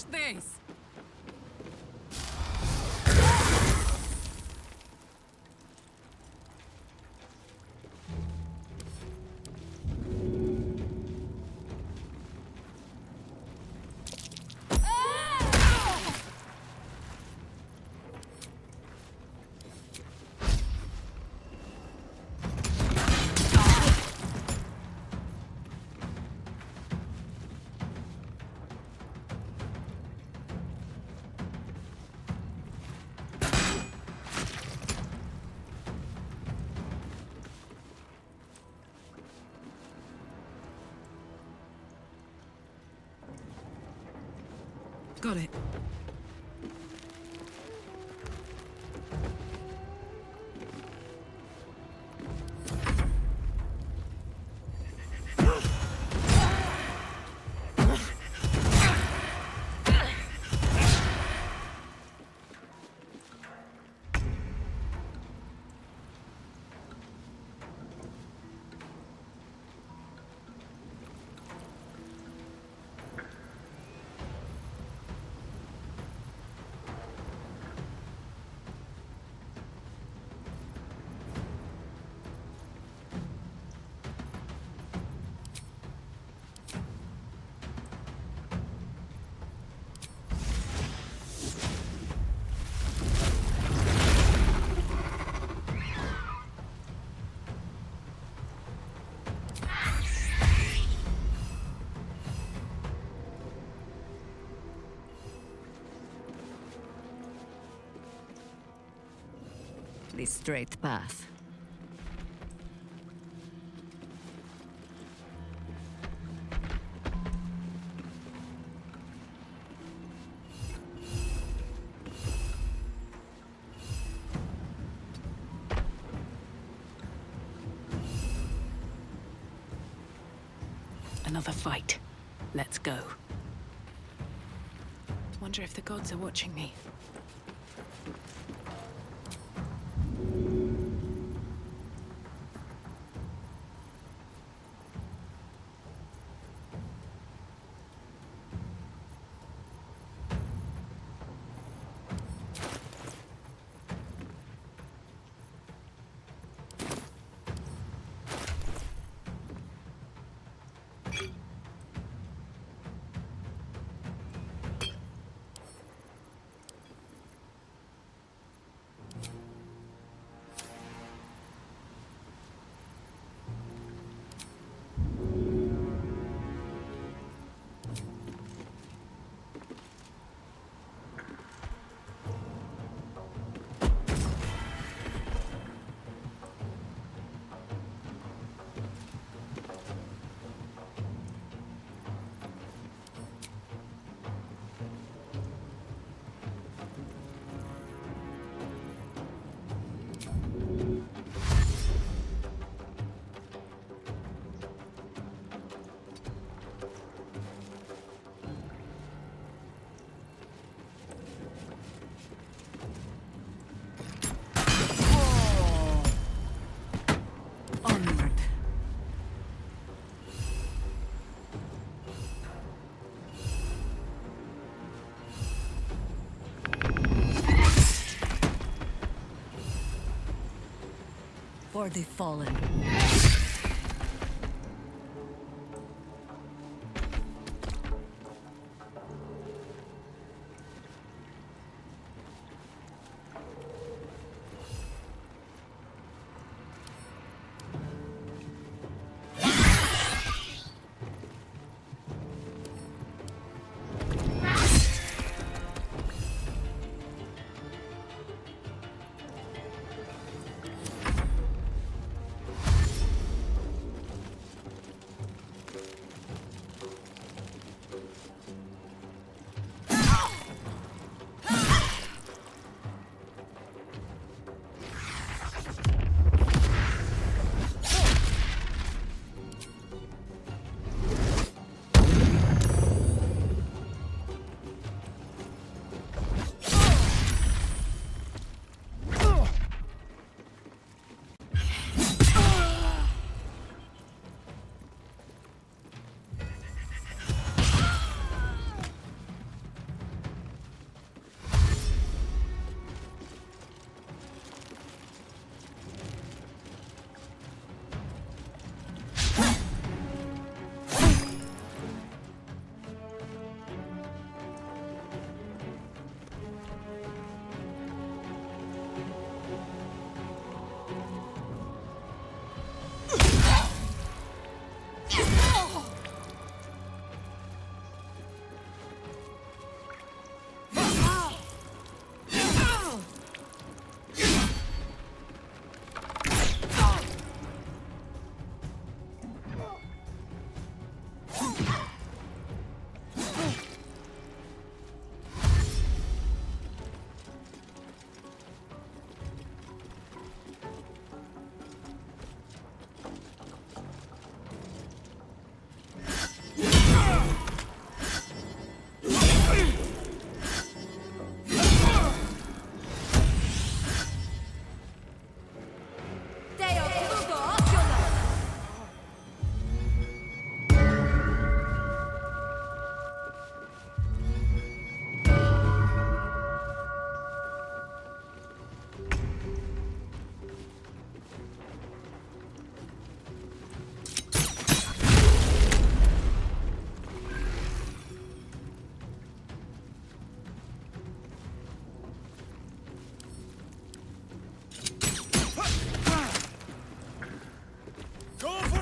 finish this! Got it. The straight path. Another fight. Let's go. Wonder if the gods are watching me. For the fallen.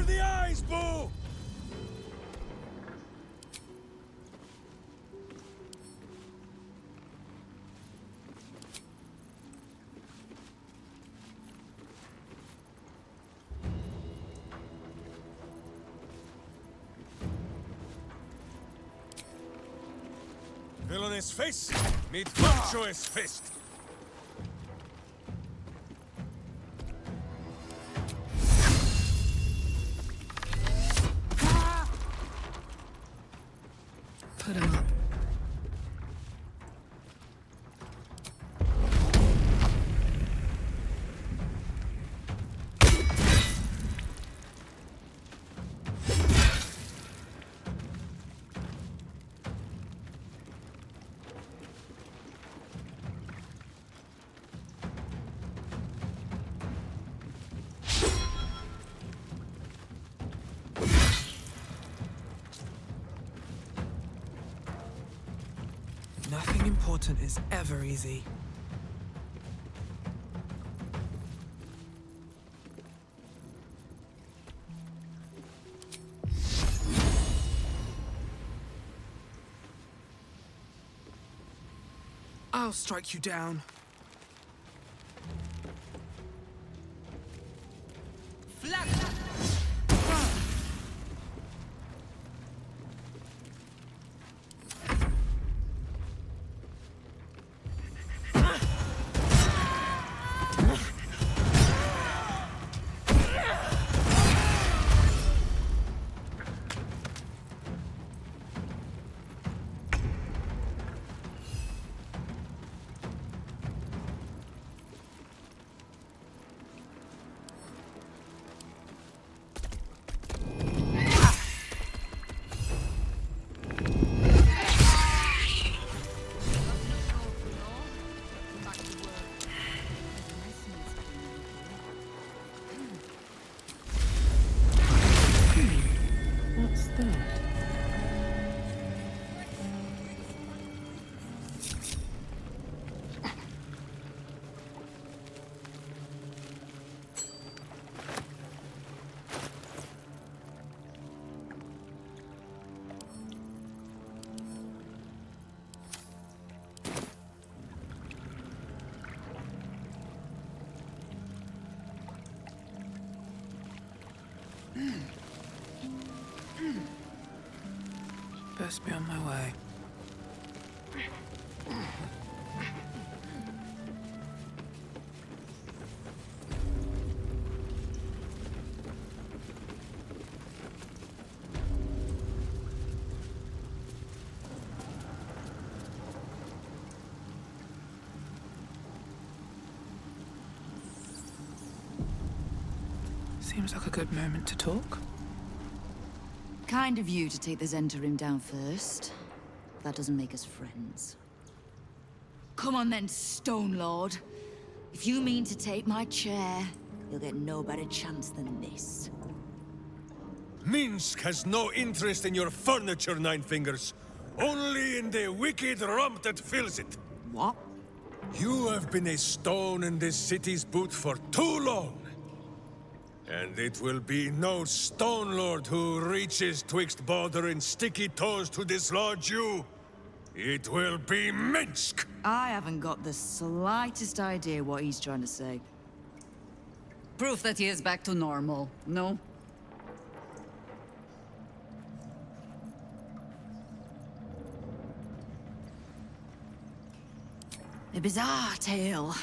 the eyes, Boo! Villainous face, meet virtuous fist. Put him up. Nothing important is ever easy. I'll strike you down. What's that? Best be on my way. Seems like a good moment to talk. Kind of you to take the Zentarim down first. That doesn't make us friends. Come on then, Stone Lord. If you mean to take my chair, you'll get no better chance than this. Minsk has no interest in your furniture, Nine Fingers. Only in the wicked rump that fills it. What? You have been a stone in this city's boot for too long. And it will be no Stone Lord who reaches twixt Baldur and sticky toes to dislodge you. It will be Minsk! I haven't got the slightest idea what he's trying to say. Proof that he is back to normal, no? A bizarre tale.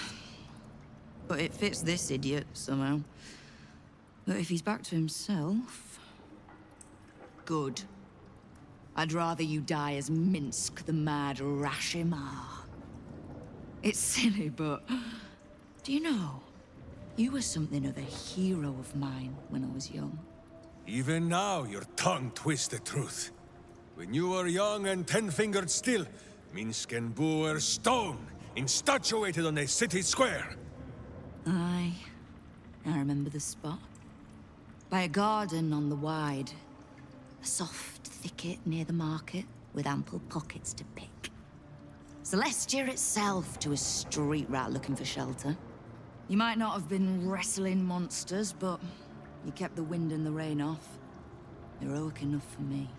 But it fits this idiot somehow. But if he's back to himself... Good. I'd rather you die as Minsk, the mad Rashimar. It's silly, but... Do you know? You were something of a hero of mine when I was young. Even now, your tongue twists the truth. When you were young and ten-fingered still, Minsk and Boo were stone, instatuated on a city square. Aye. I remember the spot. By a garden on the Wide. A soft thicket near the market, with ample pockets to pick. Celestia itself to a street rat looking for shelter. You might not have been wrestling monsters, but You kept the wind and the rain off. Heroic enough for me.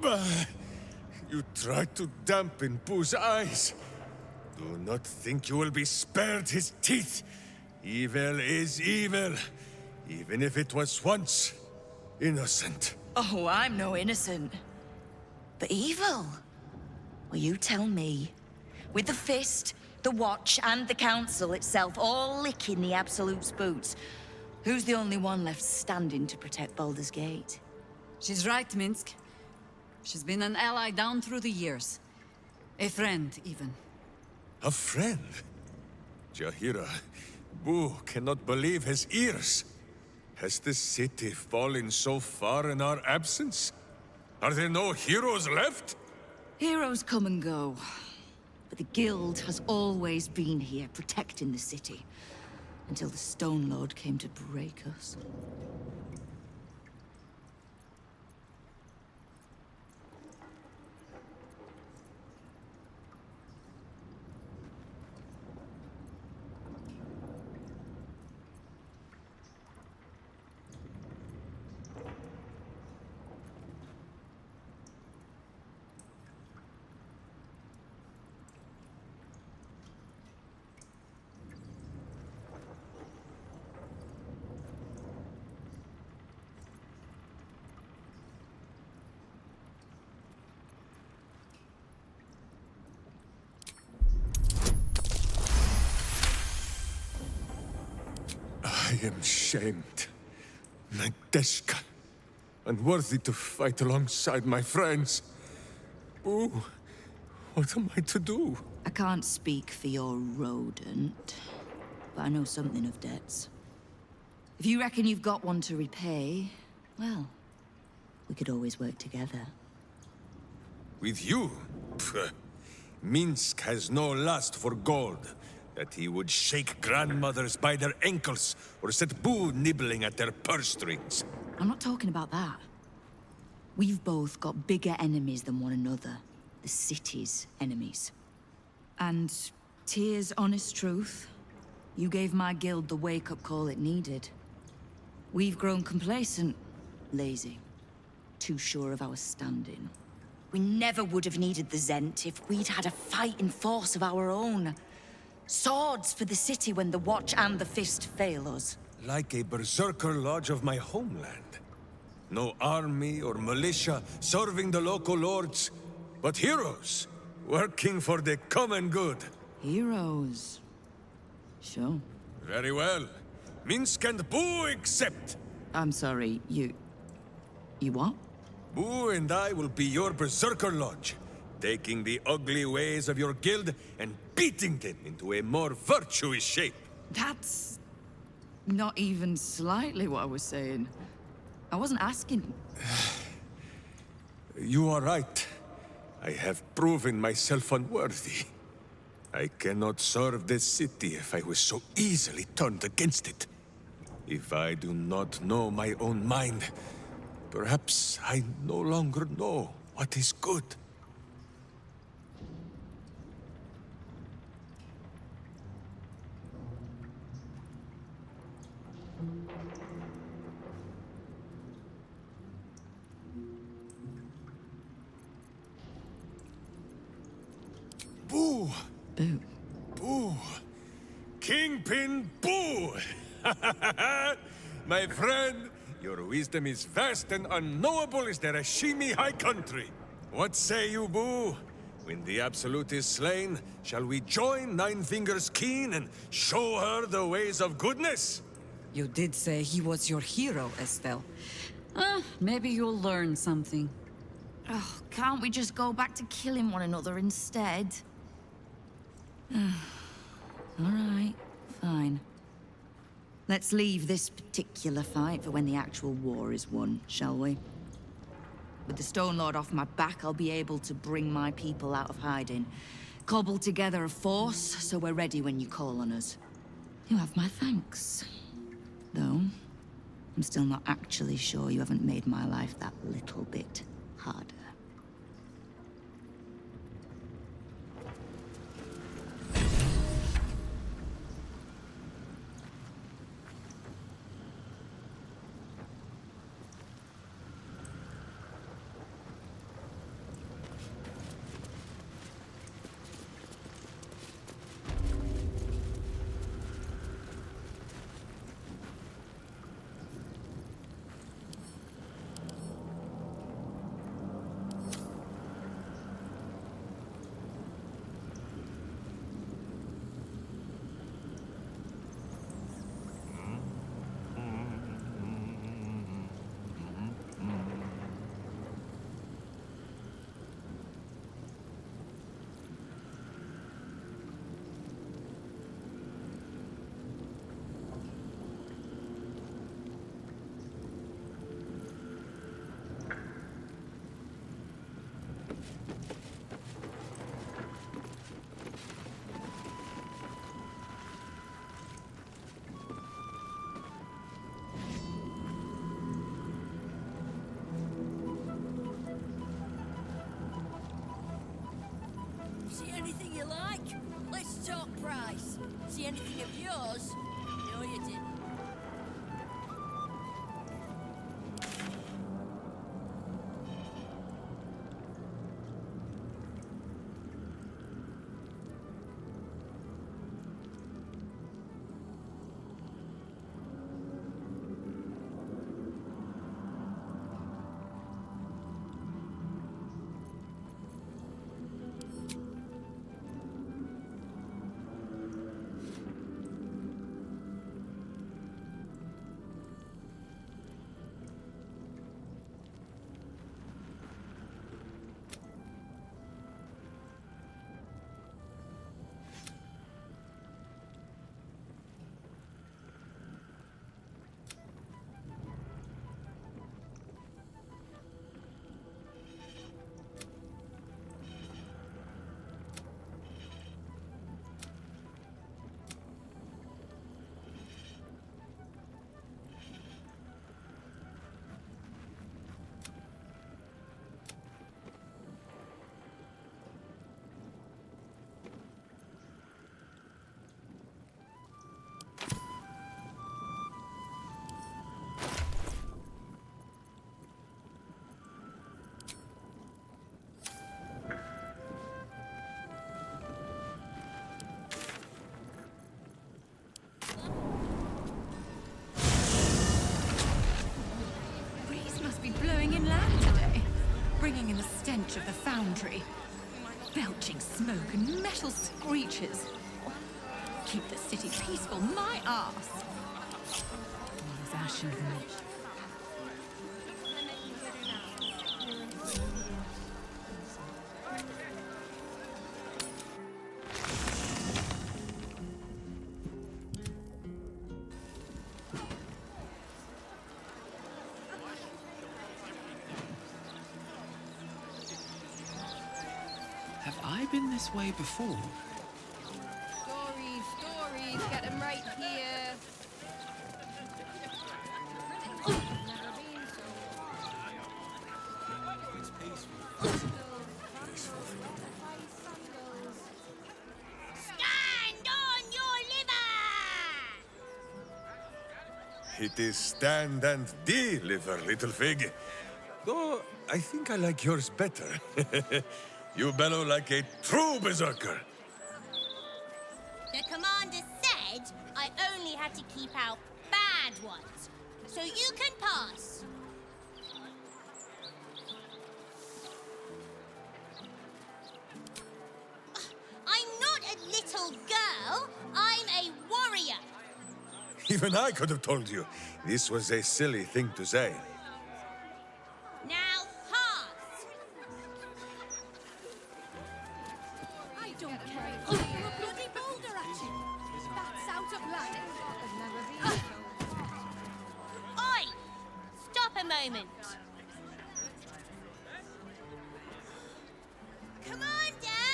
Bah! You tried to dampen Boo's eyes. Do not think you will be spared his teeth. Evil is evil, even if it was once innocent. Oh, I'm no innocent. But evil? Well, you tell me. With the Fist, the Watch, and the Council itself all licking the Absolute's boots, who's the only one left standing to protect Baldur's Gate? She's right, Minsk. She's been an ally down through the years. A friend, even. A friend? Jaheira, Boo cannot believe his ears. Has the city fallen so far in our absence? Are there no heroes left? Heroes come and go. But the Guild has always been here, protecting the city. Until the Stone Lord came to break us. I am shamed. Nadeshka. Unworthy to fight alongside my friends. Boo, what am I to do? I can't speak for your rodent, but I know something of debts. If you reckon you've got one to repay, well, we could always work together. With you? Pfft. Minsk has no lust for gold. That he would shake grandmothers by their ankles, or set Boo nibbling at their purse strings. I'm not talking about that. We've both got bigger enemies than one another. The city's enemies. And, Tyr's honest truth, you gave my guild the wake-up call it needed. We've grown complacent, lazy, too sure of our standing. We never would have needed the Zent if we'd had a fighting force of our own. Swords for the city when the Watch and the Fist fail us. Like a berserker lodge of my homeland. No army or militia serving the local lords, but heroes working for the common good. Heroes? Sure. Very well. Minsk and Boo accept. I'm sorry, you what? Boo and I will be your berserker lodge, taking the ugly ways of your guild and beating them into a more virtuous shape. That's not even slightly what I was saying. I wasn't asking. You are right. I have proven myself unworthy. I cannot serve this city if I was so easily turned against it. If I do not know my own mind, perhaps I no longer know what is good. Boo! Boo. Boo! Kingpin Boo! My friend, your wisdom is vast and unknowable as the Rashimi High Country. What say you, Boo? When the Absolute is slain, shall we join Nine Fingers Keen and show her the ways of goodness? You did say he was your hero, Estelle. Maybe you'll learn something. Oh, can't we just go back to killing one another instead? All right, fine. Let's leave this particular fight for when the actual war is won, shall we? With the Stone Lord off my back, I'll be able to bring my people out of hiding. Cobble together a force, so we're ready when you call on us. You have my thanks. Though, I'm still not actually sure you haven't made my life that little bit harder. see anything of yours. No, you didn't. Blowing inland today, bringing in the stench of the foundry. Belching smoke and metal screeches. Keep the city peaceful, my arse. These ashen meat. Have I been this way before? Stories, get them right here. Stand on your liver! It is stand and deliver, little fig. Though I think I like yours better. You bellow like a true berserker. The commander said I only had to keep out bad ones. So you can pass. I'm not a little girl. I'm a warrior. Even I could have told you. This was a silly thing to say. Now pass. I don't care. Throw a bloody boulder at you. That's out of line. Oi! Stop a moment. Commander,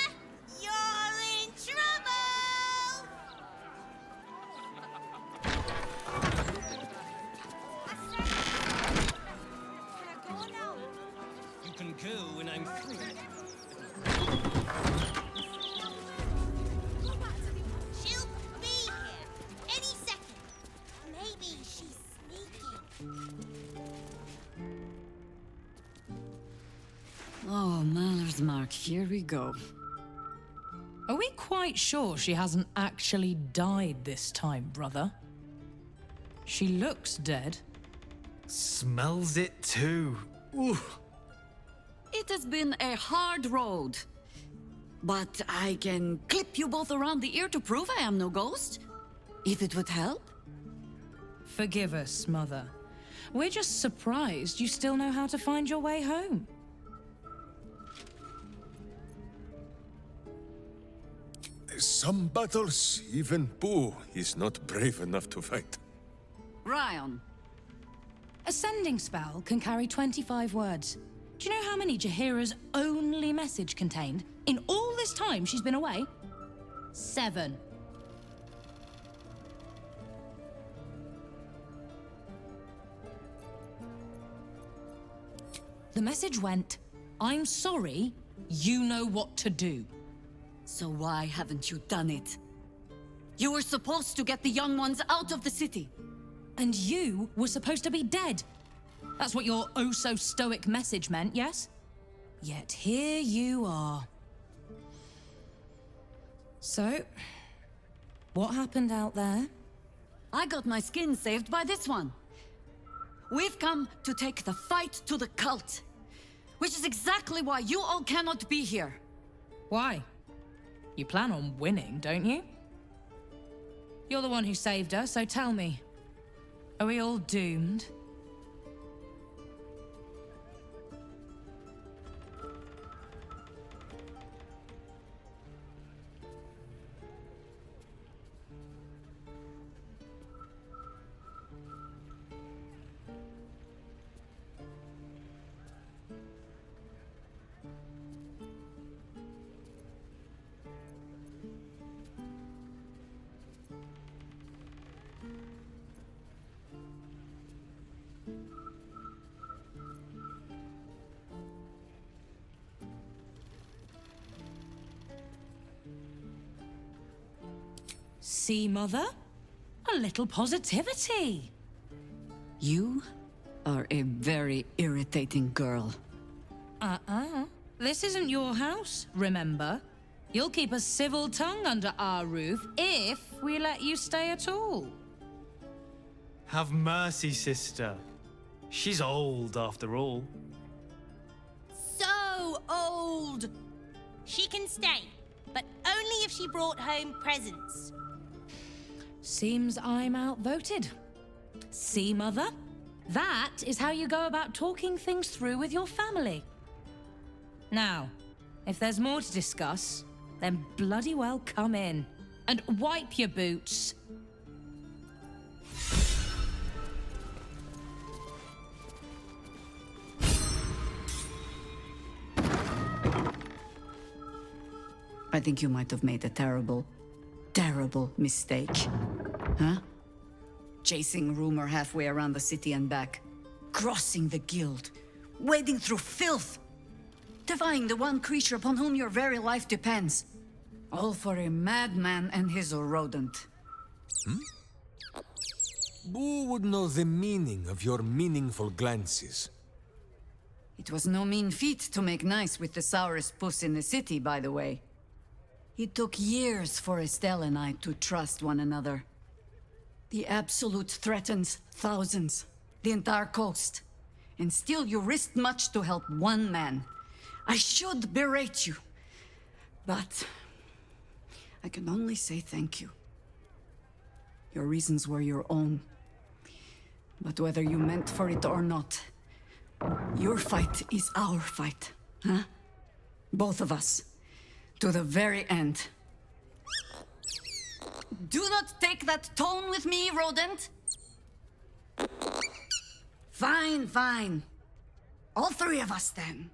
you're in trouble! Can I go now? You can go when I'm through. She'll be here any second. Maybe she's sneaking. Oh, Maller's Mark, here we go. Are we quite sure she hasn't actually died this time, brother? She looks dead. Smells it too. Ooh. It has been a hard road. But I can clip you both around the ear to prove I am no ghost. If it would help. Forgive us, Mother. We're just surprised you still know how to find your way home. Some battles, even Boo is not brave enough to fight. Ryan. A sending spell can carry 25 words. Do you know how many Jaheira's only message contained? In all this time she's been away? 7. The message went, I'm sorry, you know what to do. So why haven't you done it? You were supposed to get the young ones out of the city. And you were supposed to be dead. That's what your oh-so-stoic message meant, yes? Yet here you are. So, what happened out there? I got my skin saved by this one. We've come to take the fight to the cult. Which is exactly why you all cannot be here. Why? You plan on winning, don't you? You're the one who saved us, so tell me. Are we all doomed? See, Mother? A little positivity. You are a very irritating girl. This isn't your house, remember? You'll keep a civil tongue under our roof if we let you stay at all. Have mercy, sister. She's old, after all. So old! She can stay, but only if she brought home presents. Seems I'm outvoted. See, Mother? That is how you go about talking things through with your family. Now, if there's more to discuss, then bloody well come in. And wipe your boots. I think you might have made a terrible mistake. Huh? Chasing rumor halfway around the city and back. Crossing the guild. Wading through filth. Defying the one creature upon whom your very life depends. All for a madman and his rodent. Who would know the meaning of your meaningful glances? It was no mean feat to make nice with the sourest puss in the city, by the way. It took years for Estelle and I to trust one another. The Absolute threatens thousands, the entire coast. And still you risked much to help one man. I should berate you, but I can only say thank you. Your reasons were your own. But whether you meant for it or not, your fight is our fight, huh? Both of us. To the very end. Do not take that tone with me, rodent! Fine, fine. All three of us, then.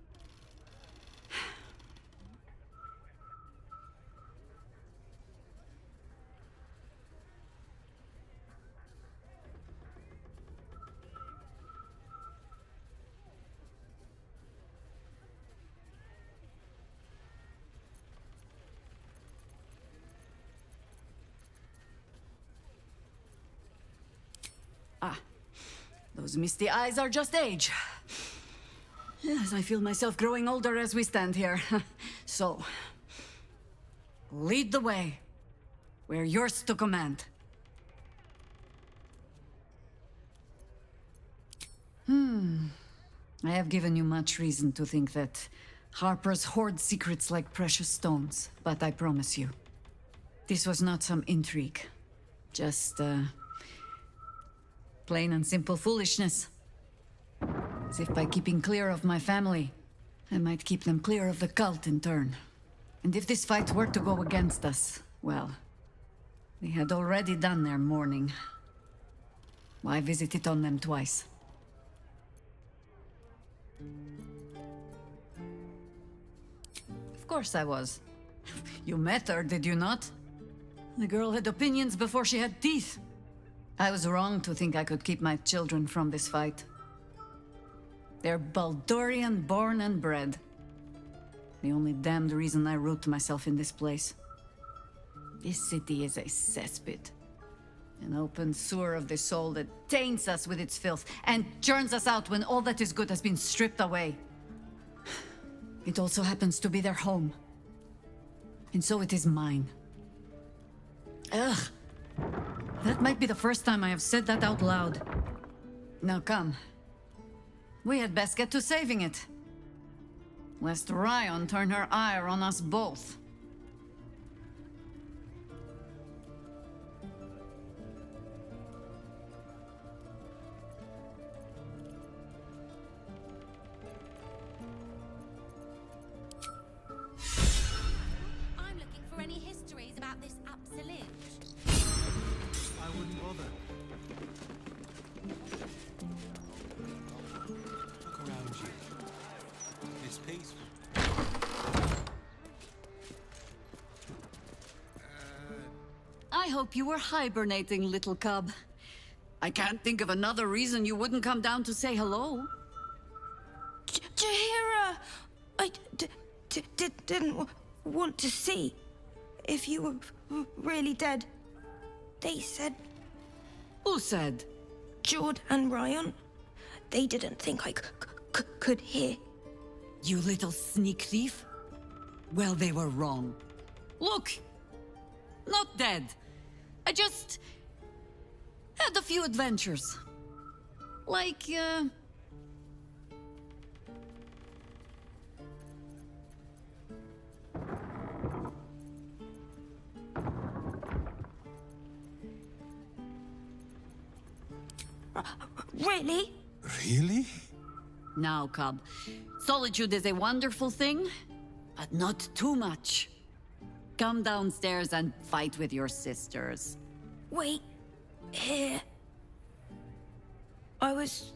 Those misty eyes are just age. Yes, I feel myself growing older as we stand here. So, lead the way. We're yours to command. I have given you much reason to think that Harpers hoard secrets like precious stones, but I promise you, this was not some intrigue. Just, plain and simple foolishness. As if by keeping clear of my family, I might keep them clear of the cult in turn. And if this fight were to go against us, well, they had already done their mourning. Why visit it on them twice? Of course I was. You met her, did you not? The girl had opinions before she had teeth. I was wrong to think I could keep my children from this fight. They're Baldurian born and bred. The only damned reason I root myself in this place. This city is a cesspit. An open sewer of the soul that taints us with its filth and churns us out when all that is good has been stripped away. It also happens to be their home. And so it is mine. Ugh. That might be the first time I have said that out loud. Now come. We had best get to saving it. Lest Ryan turn her ire on us both. I'm looking for any histories about this absolute. I wouldn't bother. Look around you. It's peaceful. I hope you were hibernating, little cub. I can't think of another reason you wouldn't come down to say hello. Jahira, I didn't want to see if you were really dead. They said... Who said? Jord and Ryan. They didn't think I could hear. You little sneak thief? Well, they were wrong. Look! Not dead. I just... had a few adventures. Like, Really? Really? Now, cub. Solitude is a wonderful thing, but not too much. Come downstairs and fight with your sisters. Wait. Here. I was...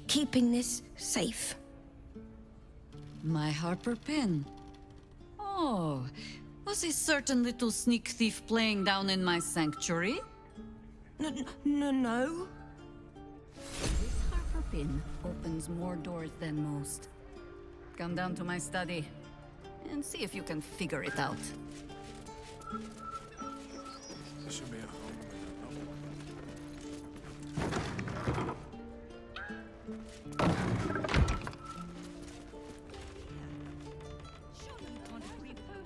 keeping this safe. My Harper pin. Oh, was a certain little sneak thief playing down in my sanctuary? No. This Harper pin opens more doors than most. Come down to my study and see if you can figure it out. This should be at home.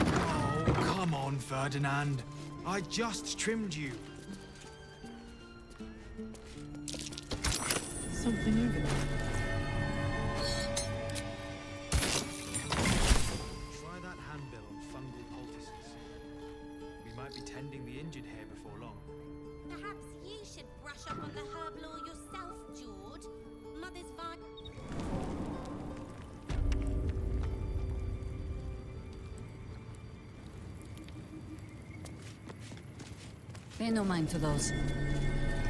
Oh, come on, Ferdinand. I just trimmed you. Something over there. Try that handbill on fungal poultices. We might be tending the injured here before long. Perhaps you should brush up on the herb lore yourself, Jord. Mother's vine. Pay no mind to those.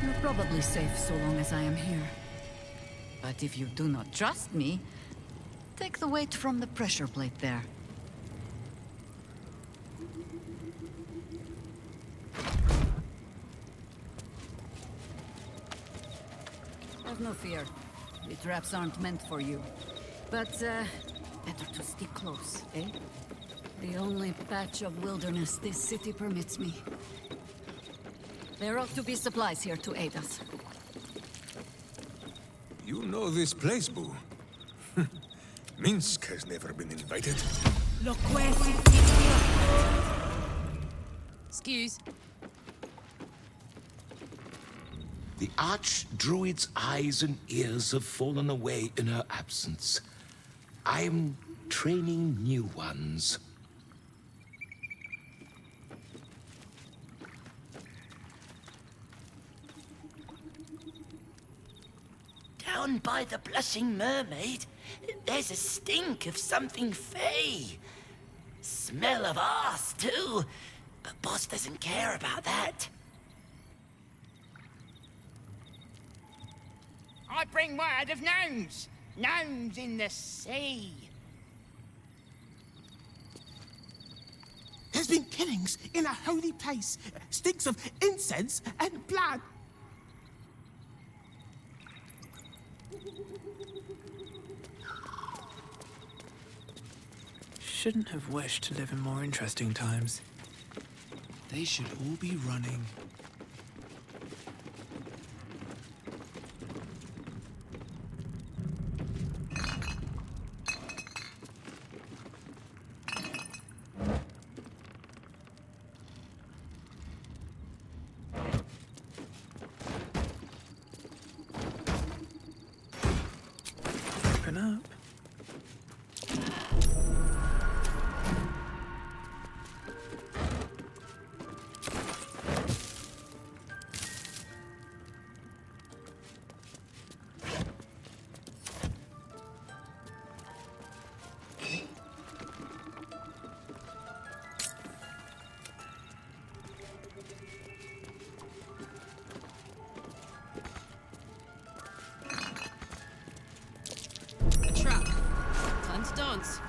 You're probably safe so long as I am here. But if you do not trust me, take the weight from the pressure plate there. Have no fear. The traps aren't meant for you. But, better to stick close, eh? The only patch of wilderness this city permits me. There ought to be supplies here to aid us. You know this place, Boo. Minsk has never been invited. Excuse. The Archdruid's eyes and ears have fallen away in her absence. I'm training new ones. Down by the Blushing Mermaid, there's a stink of something fey. Smell of arse, too. But Boss doesn't care about that. I bring word of gnomes. Gnomes in the sea. There's been killings in a holy place. Stinks of incense and blood. Shouldn't have wished to live in more interesting times. They should all be running. Open up. A trap. Time to dance.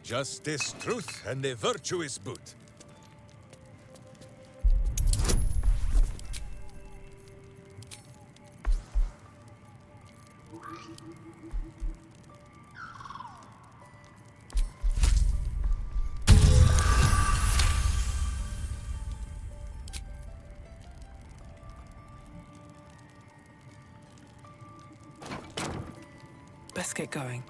Justice, truth, and a virtuous boot. Let's get going.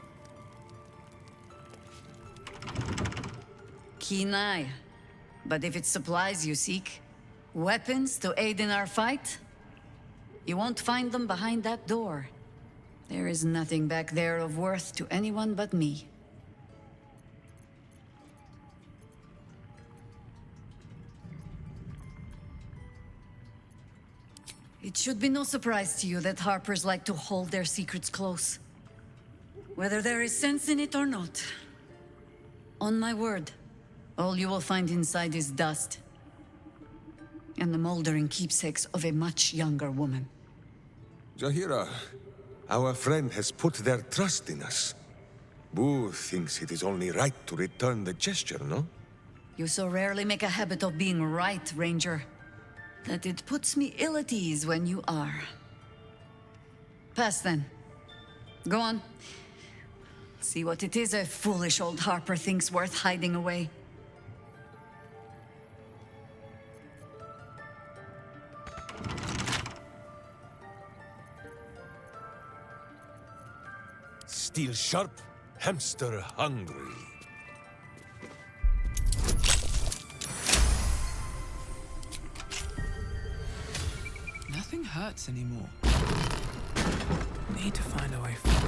Keen eye. But if it's supplies you seek, weapons to aid in our fight, you won't find them behind that door. There is nothing back there of worth to anyone but me. It should be no surprise to you that Harpers like to hold their secrets close. Whether there is sense in it or not. On my word, all you will find inside is dust. And the moldering keepsakes of a much younger woman. Zahira, our friend has put their trust in us. Boo thinks it is only right to return the gesture, no? You so rarely make a habit of being right, Ranger, that it puts me ill at ease when you are. Pass then. Go on. See what it is a foolish old Harper thinks worth hiding away. Steel sharp, hamster hungry. Nothing hurts anymore. Need to find a way forward.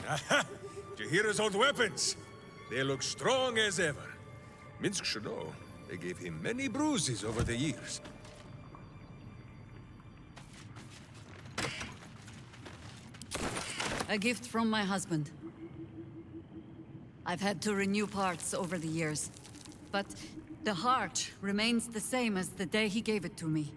Aha! Jahira's old weapons! They look strong as ever. Minsk should know. They gave him many bruises over the years. A gift from my husband. I've had to renew parts over the years, but the heart remains the same as the day he gave it to me.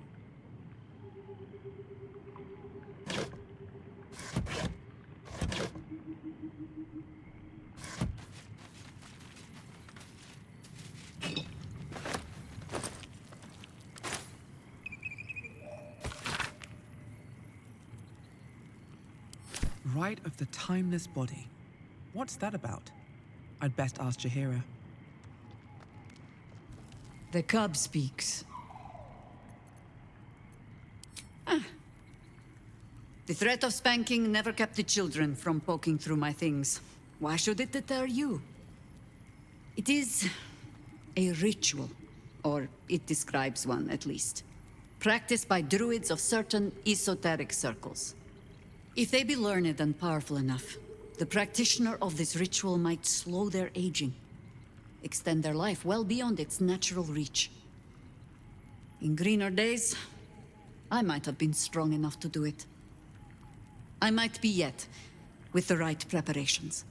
Rite of the Timeless Body. What's that about? I'd best ask Jahira. The cub speaks. The threat of spanking never kept the children from poking through my things. Why should it deter you? It is a ritual, Or it describes one, at least. Practiced by druids of certain esoteric circles. If they be learned and powerful enough, the practitioner of this ritual might slow their aging, extend their life well beyond its natural reach. In greener days, I might have been strong enough to do it. I might be yet, with the right preparations.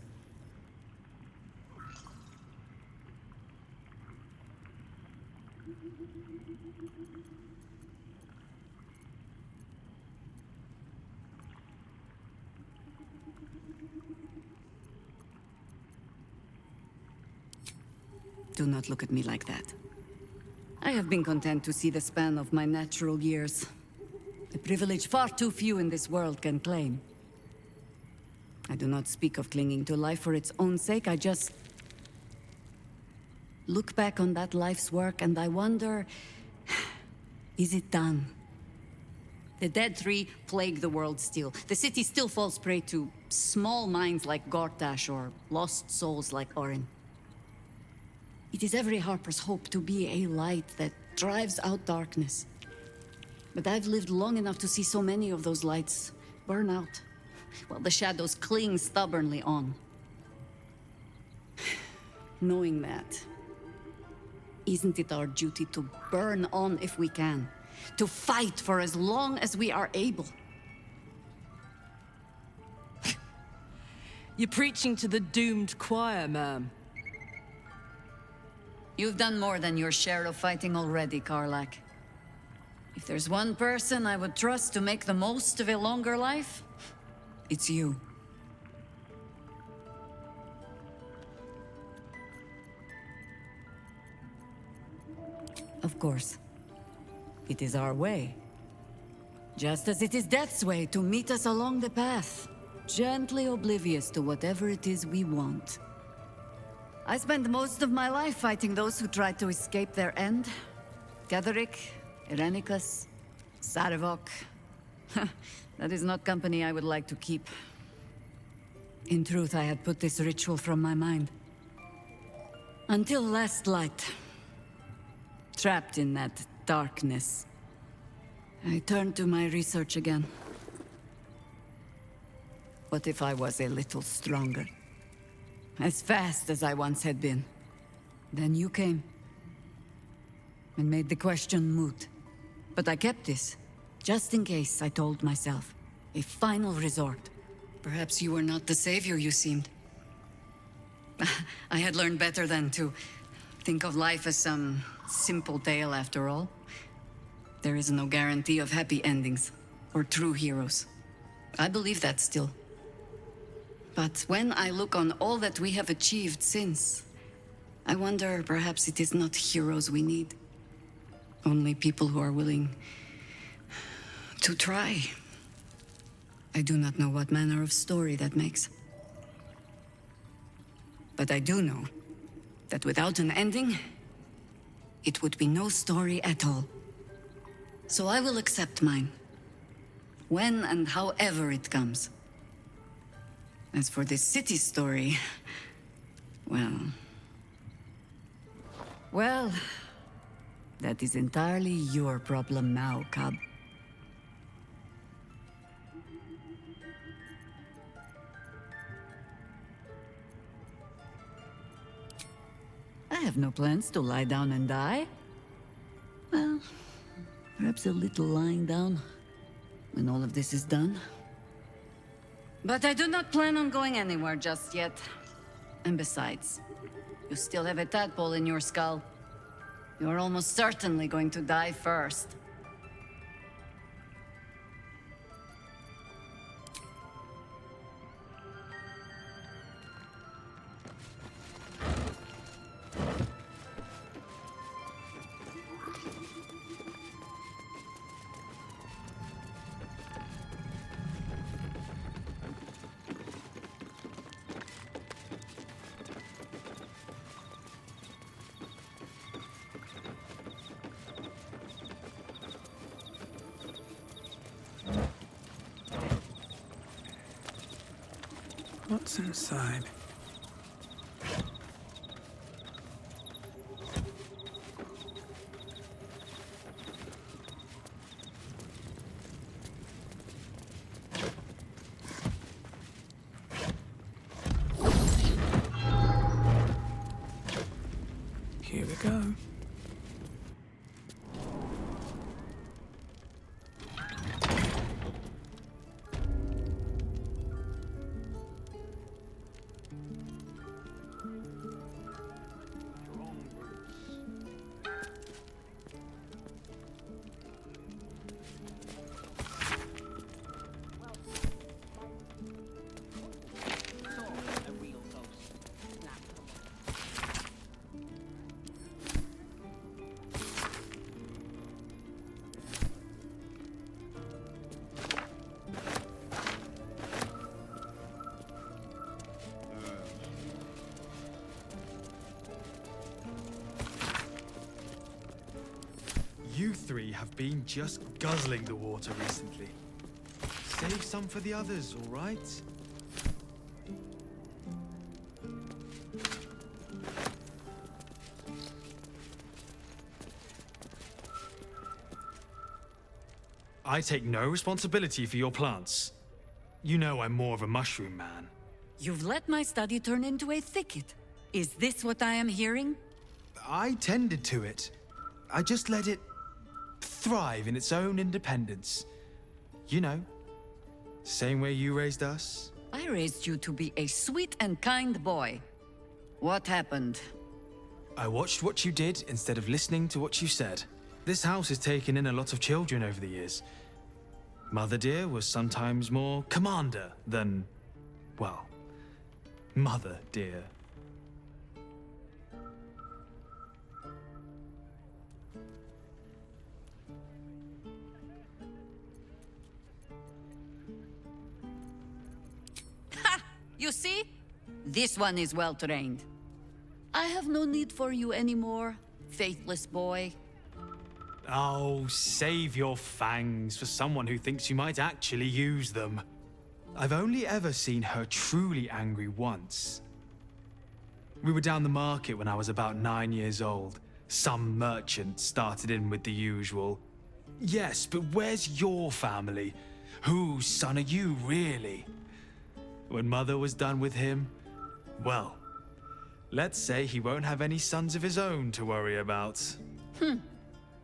Do not look at me like that. I have been content to see the span of my natural years. A privilege far too few in this world can claim. I do not speak of clinging to life for its own sake, I just look back on that life's work and I wonder, is it done? The dead three plague the world still. The city still falls prey to small minds like Gortash or lost souls like Orin. It is every Harper's hope to be a light that drives out darkness. But I've lived long enough to see so many of those lights burn out, while the shadows cling stubbornly on. Knowing that, isn't it our duty to burn on if we can? To fight for as long as we are able? You're preaching to the doomed choir, ma'am. You've done more than your share of fighting already, Karlach. If there's one person I would trust to make the most of a longer life, it's you. Of course, it is our way. Just as it is Death's way to meet us along the path, gently oblivious to whatever it is we want. I spent most of my life fighting those who tried to escape their end. Ketheric, Irenicus, Sarevok. That is not company I would like to keep. In truth, I had put this ritual from my mind. Until last light. Trapped in that darkness. I turned to my research again. What if I was a little stronger? As fast as I once had been. Then you came. And made the question moot. But I kept this. Just in case, I told myself. A final resort. Perhaps you were not the savior you seemed. I had learned better than to think of life as some simple tale after all. There is no guarantee of happy endings. Or true heroes. I believe that still. But when I look on all that we have achieved since, I wonder perhaps it is not heroes we need. Only people who are willing to try. I do not know what manner of story that makes. But I do know that without an ending, it would be no story at all. So I will accept mine. When and however it comes. As for this city story, well, that is entirely your problem now, Cub. I have no plans to lie down and die. Well, perhaps a little lying down when all of this is done. But I do not plan on going anywhere just yet. And besides, you still have a tadpole in your skull. You're almost certainly going to die first. What's inside? go. You three have been just guzzling the water recently. Save some for the others, all right? I take no responsibility for your plants. You know I'm more of a mushroom man. You've let my study turn into a thicket. Is this what I am hearing? I tended to it. I just let it thrive in its own independence. You know, same way you raised us. I raised you to be a sweet and kind boy. What happened? I watched what you did instead of listening to what you said. This house has taken in a lot of children over the years. Mother dear was sometimes more commander than, well, mother dear. You see? This one is well trained. I have no need for you anymore, faithless boy. Oh, save your fangs for someone who thinks you might actually use them. I've only ever seen her truly angry once. We were down the market when I was about 9 years old. Some merchant started in with the usual. Yes, but where's your family? Whose son are you, really? When Mother was done with him, well, let's say he won't have any sons of his own to worry about.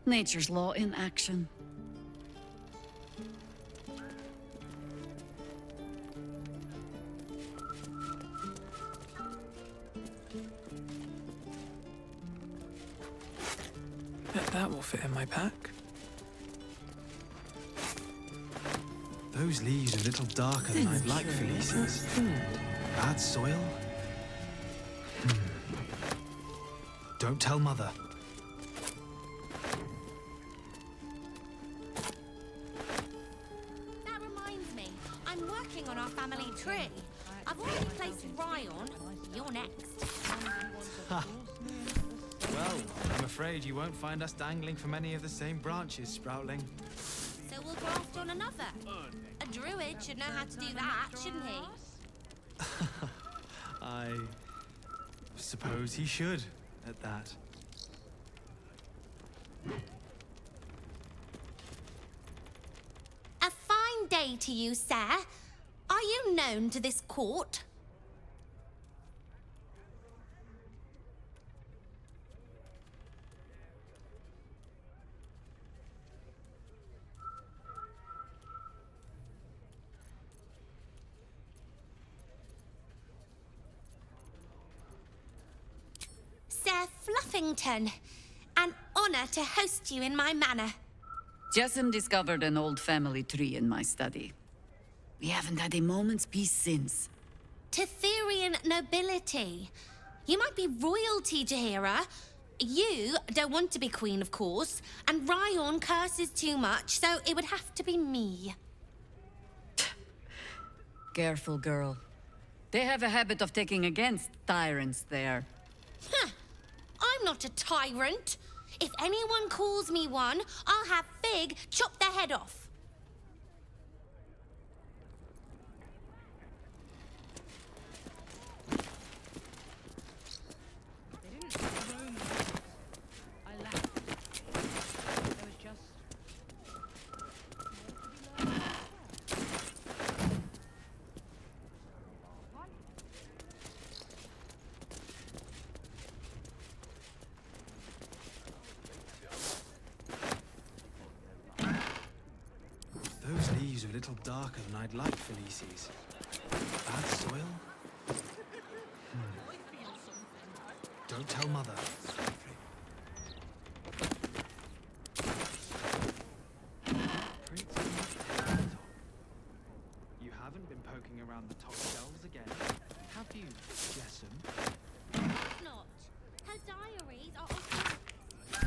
Nature's law in action. Bet that will fit in my pack. Those leaves are a little darker than I'd like, Felices. Bad soil? Don't tell Mother. That reminds me, I'm working on our family tree. I've already placed Ryan. You're next. Well, I'm afraid you won't find us dangling from any of the same branches, Sproutling. So we'll graft on another. A druid should know how to do that, shouldn't he? I suppose he should, at that. A fine day to you, sir. Are you known to this court? Sir Fluffington, an honor to host you in my manor. Jessamine discovered an old family tree in my study. We haven't had a moment's peace since. Tetherian nobility. You might be royalty, Jaheira. You don't want to be queen, of course, and Ryan curses too much, so it would have to be me. Careful, girl. They have a habit of taking against tyrants there. Huh. I'm not a tyrant. If anyone calls me one, I'll have Fig chop their head off. little darker than I'd like, Felices. Bad soil? Don't tell Mother. You haven't been poking around the top shelves again, have you, Jessam? Not. Her diaries are also...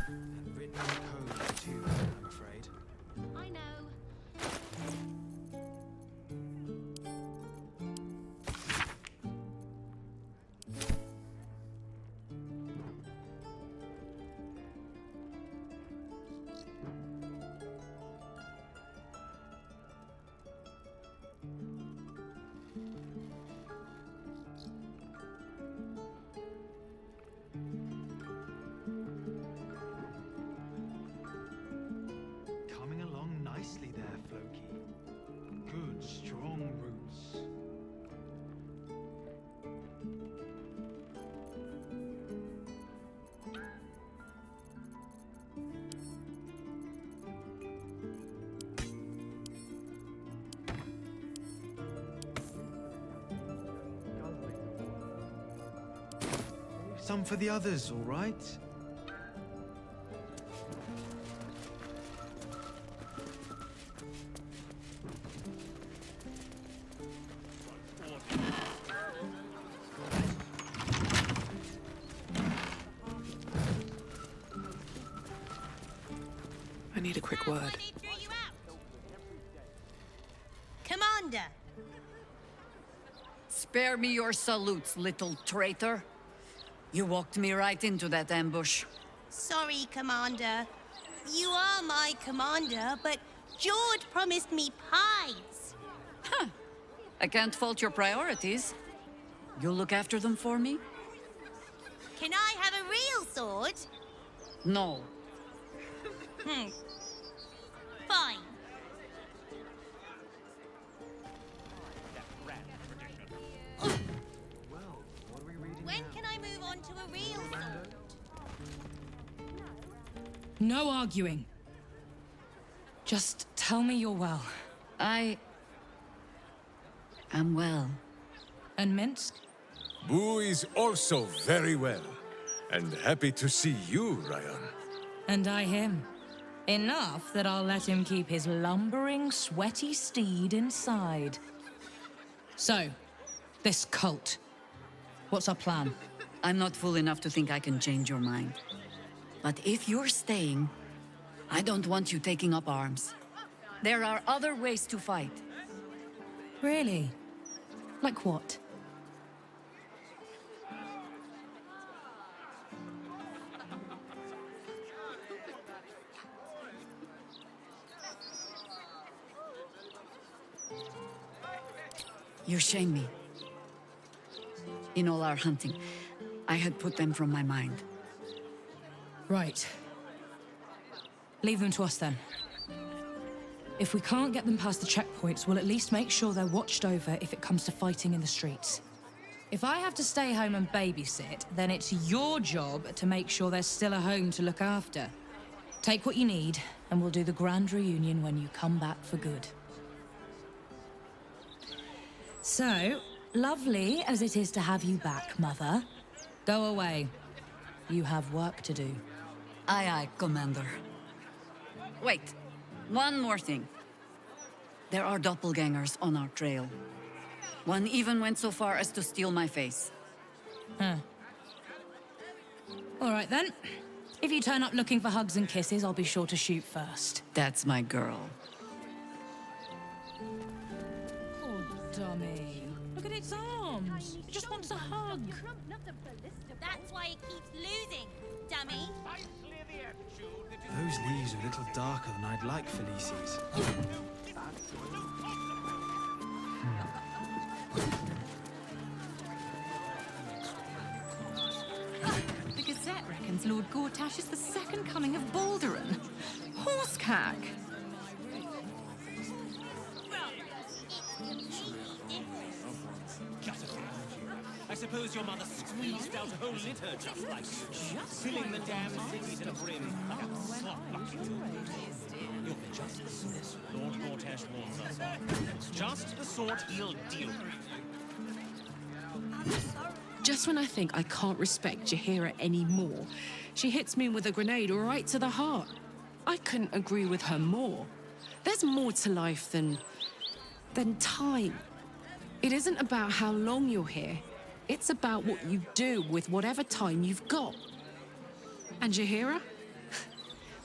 And written in code too, I'm afraid. I know. Coming along nicely there, Floki. Good, strong roots. Some for the others, all right? I need a quick word. Commander! Spare me your salutes, little traitor. You walked me right into that ambush. Sorry, Commander. You are my commander, but George promised me pies. Huh. I can't fault your priorities. You'll look after them for me? Can I have a real sword? No. Fine. When can I move on to a real sword? No arguing. Just tell me you're well. I am well. And Minsk? Boo is also very well. And happy to see you, Ryan. And I him. Enough that I'll let him keep his lumbering, sweaty steed inside. So, this cult. What's our plan? I'm not fool enough to think I can change your mind. But if you're staying, I don't want you taking up arms. There are other ways to fight. Really? Like what? You shame me. In all our hunting, I had put them from my mind. Right. Leave them to us then. If we can't get them past the checkpoints, we'll at least make sure they're watched over if it comes to fighting in the streets. If I have to stay home and babysit, then it's your job to make sure there's still a home to look after. Take what you need, and we'll do the grand reunion when you come back for good. So, lovely as it is to have you back, Mother, go away. You have work to do. Aye, aye, Commander. Wait, one more thing. There are doppelgangers on our trail. One even went so far as to steal my face. Huh. All right then. If you turn up looking for hugs and kisses, I'll be sure to shoot first. That's my girl. Oh, dummy. Look at its arms. It just wants a hug. That's why it keeps losing, dummy. Those leaves are a little darker than I'd like, Felices. The Gazette reckons Lord Gortash is the second coming of Balduran. Horsecack! I suppose your mother squeezed out a whole litter just like you. Filling the damn city to the brim. Slop bucket. You're just the sort Lord Gortash warns us of. It's just the sort he'll deal with. Just when I think I can't respect Jaheira anymore, she hits me with a grenade right to the heart. I couldn't agree with her more. There's more to life than time. It isn't about how long you're here. It's about what you do with whatever time you've got. And Jaheira?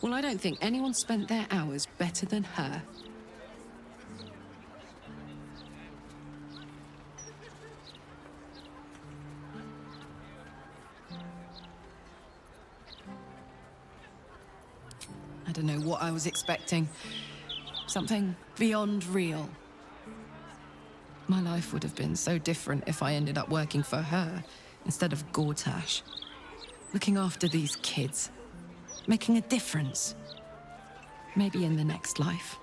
Well, I don't think anyone spent their hours better than her. I don't know what I was expecting. Something beyond real. My life would have been so different if I ended up working for her instead of Gortash. Looking after these kids. Making a difference. Maybe in the next life.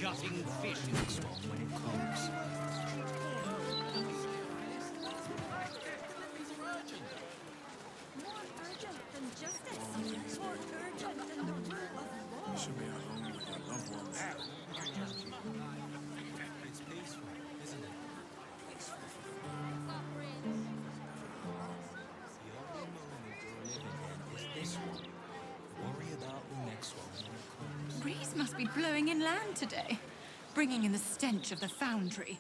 Gutting fish in the swamp when it comes. More urgent than justice. More urgent than the rule of law. You should be alone with your loved ones. It's peaceful, isn't it? Peaceful. The only moment you're living in is this one. Worry about the next one when it comes. Breeze must be blowing inland today, bringing in the stench of the foundry.